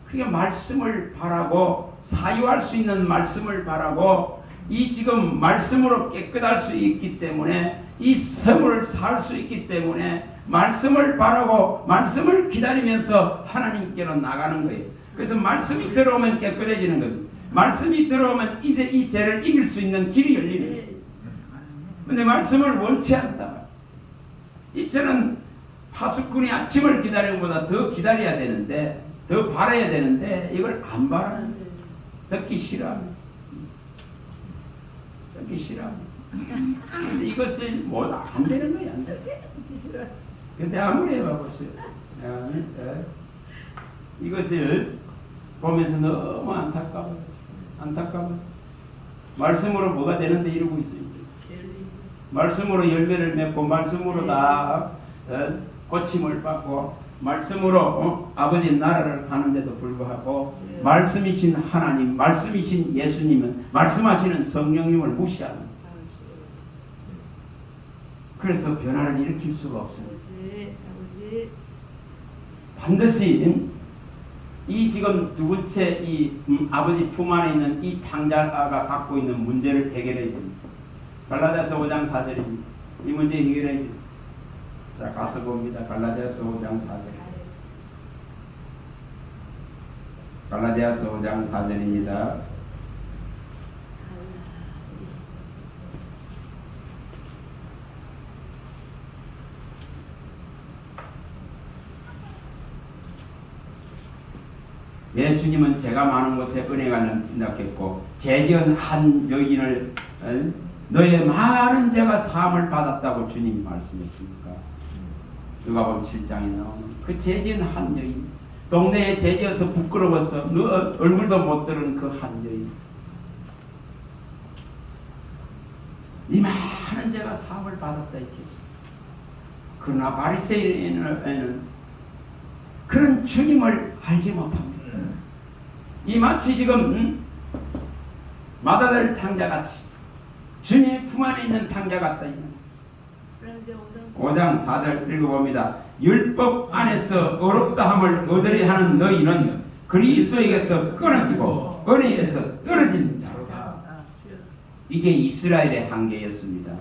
그러니까 말씀을 바라고, 사유할 수 있는 말씀을 바라고, 이 지금 말씀으로 깨끗할 수 있기 때문에, 이 성을 살 수 있기 때문에 말씀을 바라고 말씀을 기다리면서 하나님께로 나가는 거예요. 그래서 말씀이 들어오면 깨끗해지는 거예요. 말씀이 들어오면 이제 이 죄를 이길 수 있는 길이 열리는 거예요. 근데 말씀을 원치 않다. 이처럼 파수꾼이 아침을 기다리는 것보다 더 기다려야 되는데, 더 바라야 되는데 이걸 안 바라는 거예요. 듣기 싫어합니다. 듣기 싫어합니다. 그래서 이것을 뭐 안 되는 거예요. 안 돼. 근데 아무리 해봐보세요. 이것을 보면서 너무 안타까워요. 안타까워요. 말씀으로 뭐가 되는데 이러고 있어요. 말씀으로 열매를 맺고, 말씀으로 다 고침을 받고, 말씀으로 아버지 나라를 가는데도 불구하고 말씀이신 하나님, 말씀이신 예수님은, 말씀하시는 성령님을 무시하는 거예요. 그래서 변화를 일으킬 수가 없어요. 반드시 이 지금 두 번째 이 아버지 품 안에 있는 이 탕자가 갖고 있는 문제를 해결해야 됩니다. 갈라디아서 5장 4절입니다. 이 문제 해결해야 됩니다. 자, 가서 봅니다. 갈라디아서 5장 4절. 갈라디아서 5장 4절입니다. 예, 주님은 제가 많은 곳에 은혜가 넘친다 했고, 재지은 한 여인을 너의 많은 죄가 사함을 받았다고 주님이 말씀했습니까? 누가복음 7장에 나오는 그 재지은 한 여인, 동네에 재지어서 부끄러워서 얼굴도 못 들은 그 한 여인, 네 많은 죄가 사함을 받았다 했겠습니다. 그러나 바리새인은 그런 주님을 알지 못합니다. 이 마치 지금 마다들 탕자같이 주님의 품 안에 있는 탕자같다. 5장 4절 읽어봅니다. 율법 안에서 어렵다함을 얻으려 하는 너희는 그리스도에게서 끊어지고 은혜에서 떨어진 자로다. 이게 이스라엘의 한계였습니다.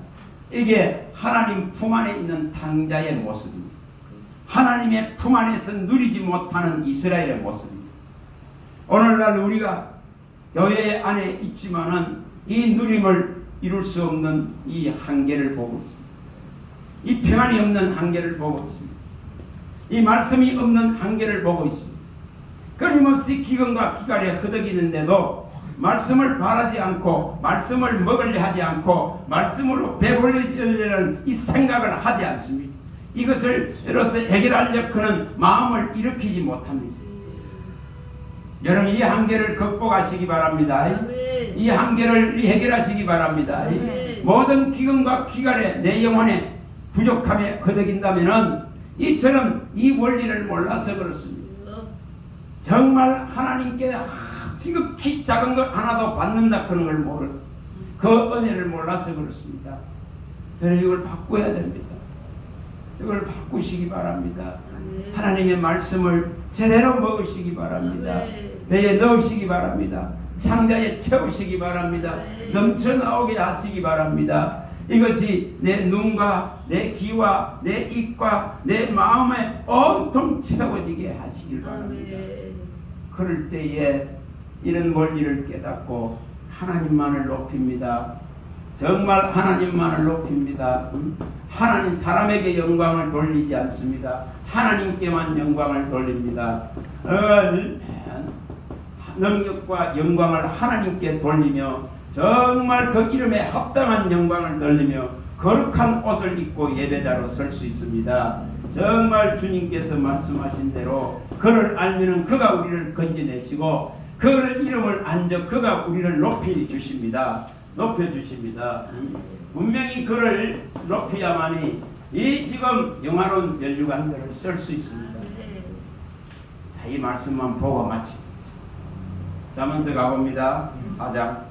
이게 하나님 품 안에 있는 탕자의 모습입니다. 하나님의 품 안에서 누리지 못하는 이스라엘의 모습입니다. 오늘날 우리가 교회 안에 있지만은 이 누림을 이룰 수 없는 이 한계를 보고 있습니다. 이 평안이 없는 한계를 보고 있습니다. 이 말씀이 없는 한계를 보고 있습니다. 끊임없이 기근과 기갈에 허덕이는데도 말씀을 바라지 않고, 말씀을 먹으려 하지 않고, 말씀으로 배불리려는 이 생각을 하지 않습니다. 이것을 이로써 해결하려고는 마음을 일으키지 못합니다. 여러분, 이 한계를 극복하시기 바랍니다. 이 한계를 해결하시기 바랍니다. 모든 기근과 기갈에 내 영혼에 부족함에 거덕인다면은 이처럼 이 원리를 몰라서 그렇습니다. 정말 하나님께 지극히 작은 것 하나도 받는다 그런 걸 모르겠습니다. 그 은혜를 몰라서 그렇습니다. 여러분, 이걸 바꿔야 됩니다. 이걸 바꾸시기 바랍니다. 하나님의 말씀을 제대로 먹으시기 바랍니다. 배에 넣으시기 바랍니다. 창자에 채우시기 바랍니다. 넘쳐 나오게 하시기 바랍니다. 이것이 내 눈과 내 귀와 내 입과 내 마음에 온통 채워지게 하시길 바랍니다. 그럴 때에 이런 원리를 깨닫고 하나님만을 높입니다. 정말 하나님만을 높입니다. 하나님, 사람에게 영광을 돌리지 않습니다. 하나님께만 영광을 돌립니다. 능력과 영광을 하나님께 돌리며 정말 그 이름에 합당한 영광을 돌리며 거룩한 옷을 입고 예배자로 설 수 있습니다. 정말 주님께서 말씀하신 대로 그를 알면은 그가 우리를 건져내시고 그를 이름을 안적 그가 우리를 높이 주십니다. 높여주십니다. 분명히 그를 높여야만이 이 지금 영화로운 멸류관들을 쓸 수 있습니다. 자, 이 말씀만 보고 마칩니다. 자문서 가봅니다. 4장.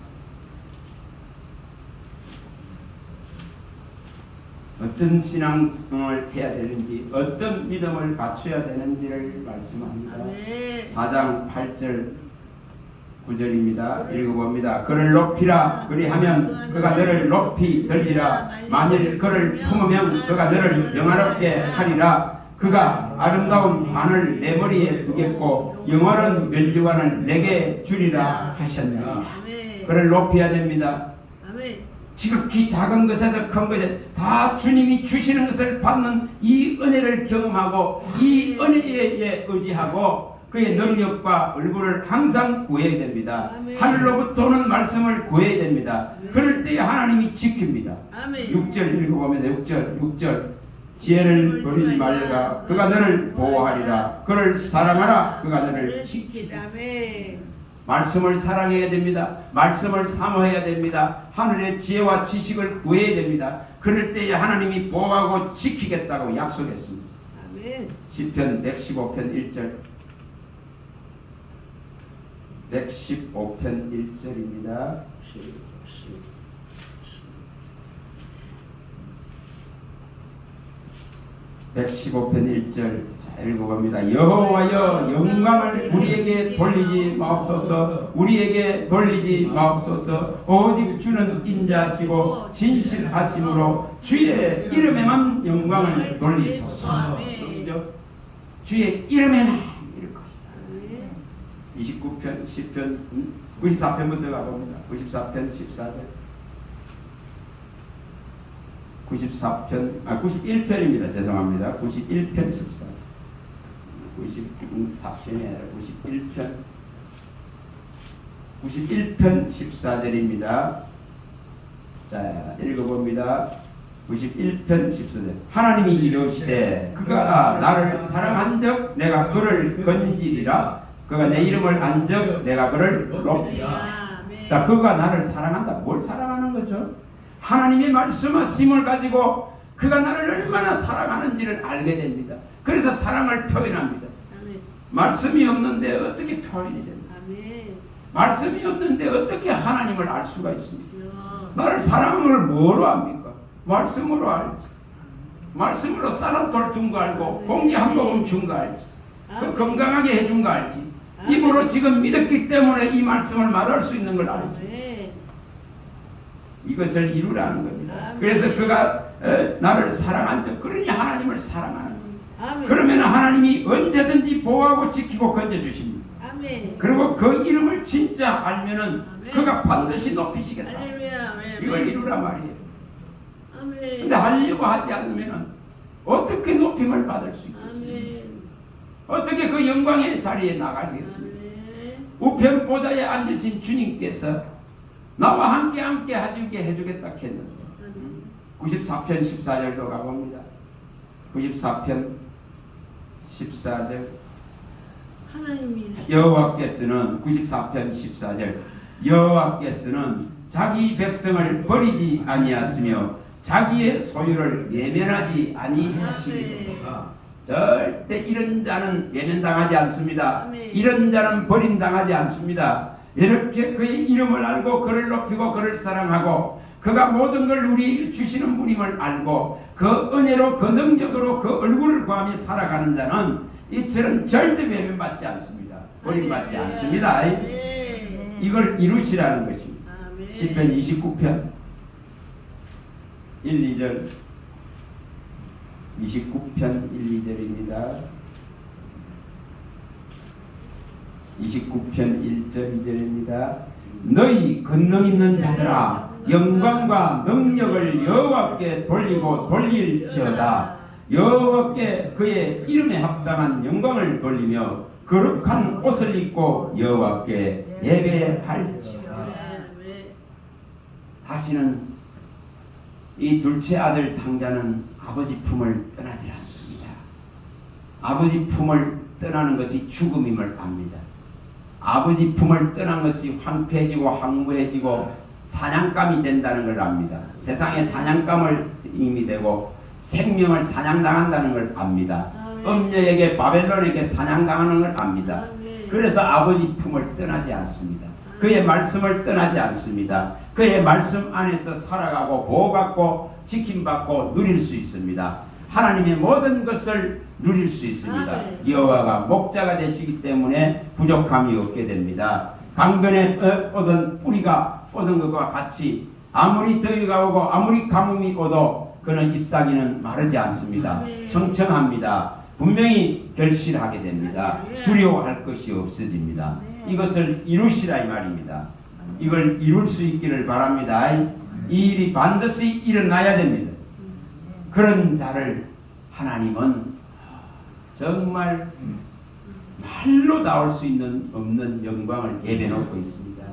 어떤 신앙생활을 해야 되는지 어떤 믿음을 갖춰야 되는지를 말씀합니다. 4장 8절 9절입니다. 읽어봅니다. 그를 높이라 그리하면 그가 너를 높이 들리라. 만일 그를 품으면 그가 너를 영화롭게 하리라. 그가 아름다운 관을 내 머리에 두겠고 영원한 멸류관을 내게 주리라 하셨느니라. 그를 높여야 됩니다. 지극히 작은 것에서 큰 것에 다 주님이 주시는 것을 받는 이 은혜를 경험하고 이 은혜에 의지하고 그의 능력과 얼굴을 항상 구해야 됩니다. 하늘로부터 오는 말씀을 구해야 됩니다. 그럴 때 하나님이 지킵니다. 6절 읽어보면 6절 지혜를 버리지 말라. 그가 너를 보호하리라. 그를 사랑하라. 그가 너를 지키리라. 말씀을 사랑해야 됩니다. 말씀을 사모해야 됩니다. 하늘의 지혜와 지식을 구해야 됩니다. 그럴 때에 하나님이 보호하고 지키겠다고 약속했습니다. 시편 115편 1절 115편 1절입니다. 115편 1절 읽어봅니다. 여호와여 영광을 우리에게 돌리지 마옵소서. 우리에게 돌리지 마옵소서. 오직 주는 인자하시고 진실하심으로 주의 이름에만 영광을 돌리소서. 주의 이름에만 29편 10편 94편부터 가봅니다. 94편 14절 91편입니다. 죄송합니다. 91편 14절 94편이 아니라 91편 14절입니다. 자, 읽어봅니다. 91편 14절 하나님이 이르시되 그가 나를 사랑한 적 내가 그를 건지리라. 그가 내 이름을 안 적 내가 그를 높이리라. 자, 그가 나를 사랑한다. 뭘 사랑하는 거죠? 하나님의 말씀하심을 가지고 그가 나를 얼마나 사랑하는지를 알게 됩니다. 그래서 사랑을 표현합니다. 말씀이 없는데 어떻게 표현이 됩니까? 말씀이 없는데 어떻게 하나님을 알 수가 있습니까? 나를 사랑을 뭐로 합니까? 말씀으로 알지. 말씀으로 쌀한 돌 준 거 알고 공기 한 모금 준 거 알지. 그 건강하게 해준 거 알지. 입으로 지금 믿었기 때문에 이 말씀을 말할 수 있는 걸 알지. 이것을 이루라는 겁니다. 그래서 그가 나를 사랑한 적 그러니 하나님을 사랑하는 겁니다. 그러면 하나님이 언제든지 보호하고 지키고 건져주십니다. 그리고 그 이름을 진짜 알면은 그가 반드시 높이시겠다. 이걸 이루라 말이에요. 근데 하려고 하지 않으면은 어떻게 높임을 받을 수 있겠습니까? 어떻게 그 영광의 자리에 나가시겠습니까? 우편 보좌에 앉으신 주님께서 나와 함께 해주겠다 했는데 94편 14절도 가봅니다. 94편 14절 여호와께서는 94편 14절 여호와께서는 자기 백성을 버리지 아니하시며 자기의 소유를 외면하지 아니하시리로다. 절대 이런 자는 외면당하지 않습니다. 이런 자는 버림당하지 않습니다. 이렇게 그의 이름을 알고 그를 높이고 그를 사랑하고 그가 모든 걸 우리에게 주시는 분임을 알고 그 은혜로 그 능력으로 그 얼굴을 구하며 살아가는 자는 이처럼 절대 외면받지 않습니다. 버림받지 않습니다. 이걸 이루시라는 것입니다. 시편 29편 1, 2절 29편 1, 2절입니다. 29편 1절 2절입니다. 너희 권능 있는 자들아 영광과 능력을 여호와께 돌리고 돌릴지어다. 여호와께 그의 이름에 합당한 영광을 돌리며 거룩한 옷을 입고 여호와께 예배할지어다. 다시는 이 둘째 아들 탕자는 아버지 품을 떠나지 않습니다. 아버지 품을 떠나는 것이 죽음임을 압니다. 아버지 품을 떠난 것이 황폐해지고 황무해지고 사냥감이 된다는 걸 압니다. 세상에 사냥감을 힘이 되고 생명을 사냥당한다는 걸 압니다. 음녀에게 바벨론에게 사냥당하는 걸 압니다. 그래서 아버지 품을 떠나지 않습니다. 그의 말씀을 떠나지 않습니다. 그의 말씀 안에서 살아가고 보호받고 지킴받고 누릴 수 있습니다. 하나님의 모든 것을 누릴 수 있습니다. 여호와가 목자가 되시기 때문에 부족함이 없게 됩니다. 강변에 얻은 뿌리가 얻은 것과 같이 아무리 더위가 오고 아무리 가뭄이 오도 그는 잎사귀는 마르지 않습니다. 청청합니다. 분명히 결실하게 됩니다. 두려워할 것이 없어집니다. 이것을 이루시라 이 말입니다. 이걸 이룰 수 있기를 바랍니다. 이 일이 반드시 일어나야 됩니다. 그런 자를 하나님은 정말 말로 나올 수 있는 없는 영광을 예배놓고 있습니다.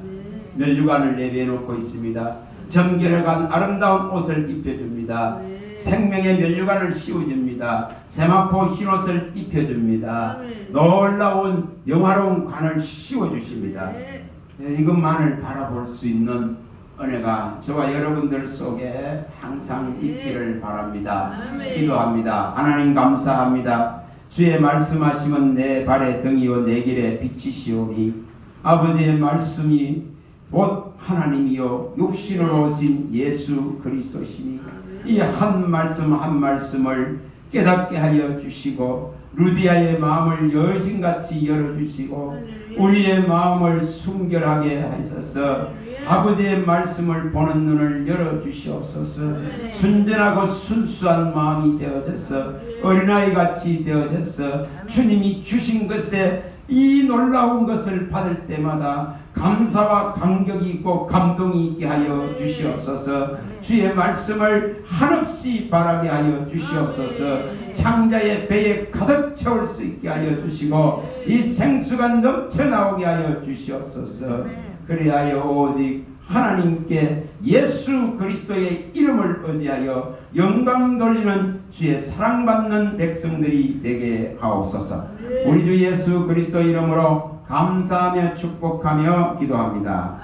면류관을 예배놓고 있습니다. 정결해간 아름다운 옷을 입혀줍니다. 생명의 면류관을 씌워줍니다. 세마포 흰옷을 입혀줍니다. 놀라운 영화로운 관을 씌워주십니다. 이것만을 바라볼 수 있는 은혜가 저와 여러분들 속에 항상 있기를 바랍니다. 기도합니다. 하나님 감사합니다. 주의 말씀하시면 내 발의 등이요 내 길의 빛이시오니 아버지의 말씀이 곧 하나님이요 육신으로 오신 예수 그리스도시니 이 한 말씀 한 말씀을 깨닫게 하여 주시고 루디아의 마음을 여신같이 열어주시고 우리의 마음을 순결하게 하셔서 아버지의 말씀을 보는 눈을 열어주시옵소서. 순전하고 순수한 마음이 되어져서 어린아이같이 되어져서 주님이 주신 것에 이 놀라운 것을 받을 때마다 감사와 감격이 있고 감동이 있게 하여 주시옵소서. 주의 말씀을 한없이 바라게 하여 주시옵소서. 창자의 배에 가득 채울 수 있게 하여 주시고 이 생수가 넘쳐나오게 하여 주시옵소서. 그리하여 오직 하나님께 예수 그리스도의 이름을 의지하여 영광 돌리는 주의 사랑받는 백성들이 되게 하옵소서. 우리 주 예수 그리스도 이름으로 감사하며 축복하며 기도합니다.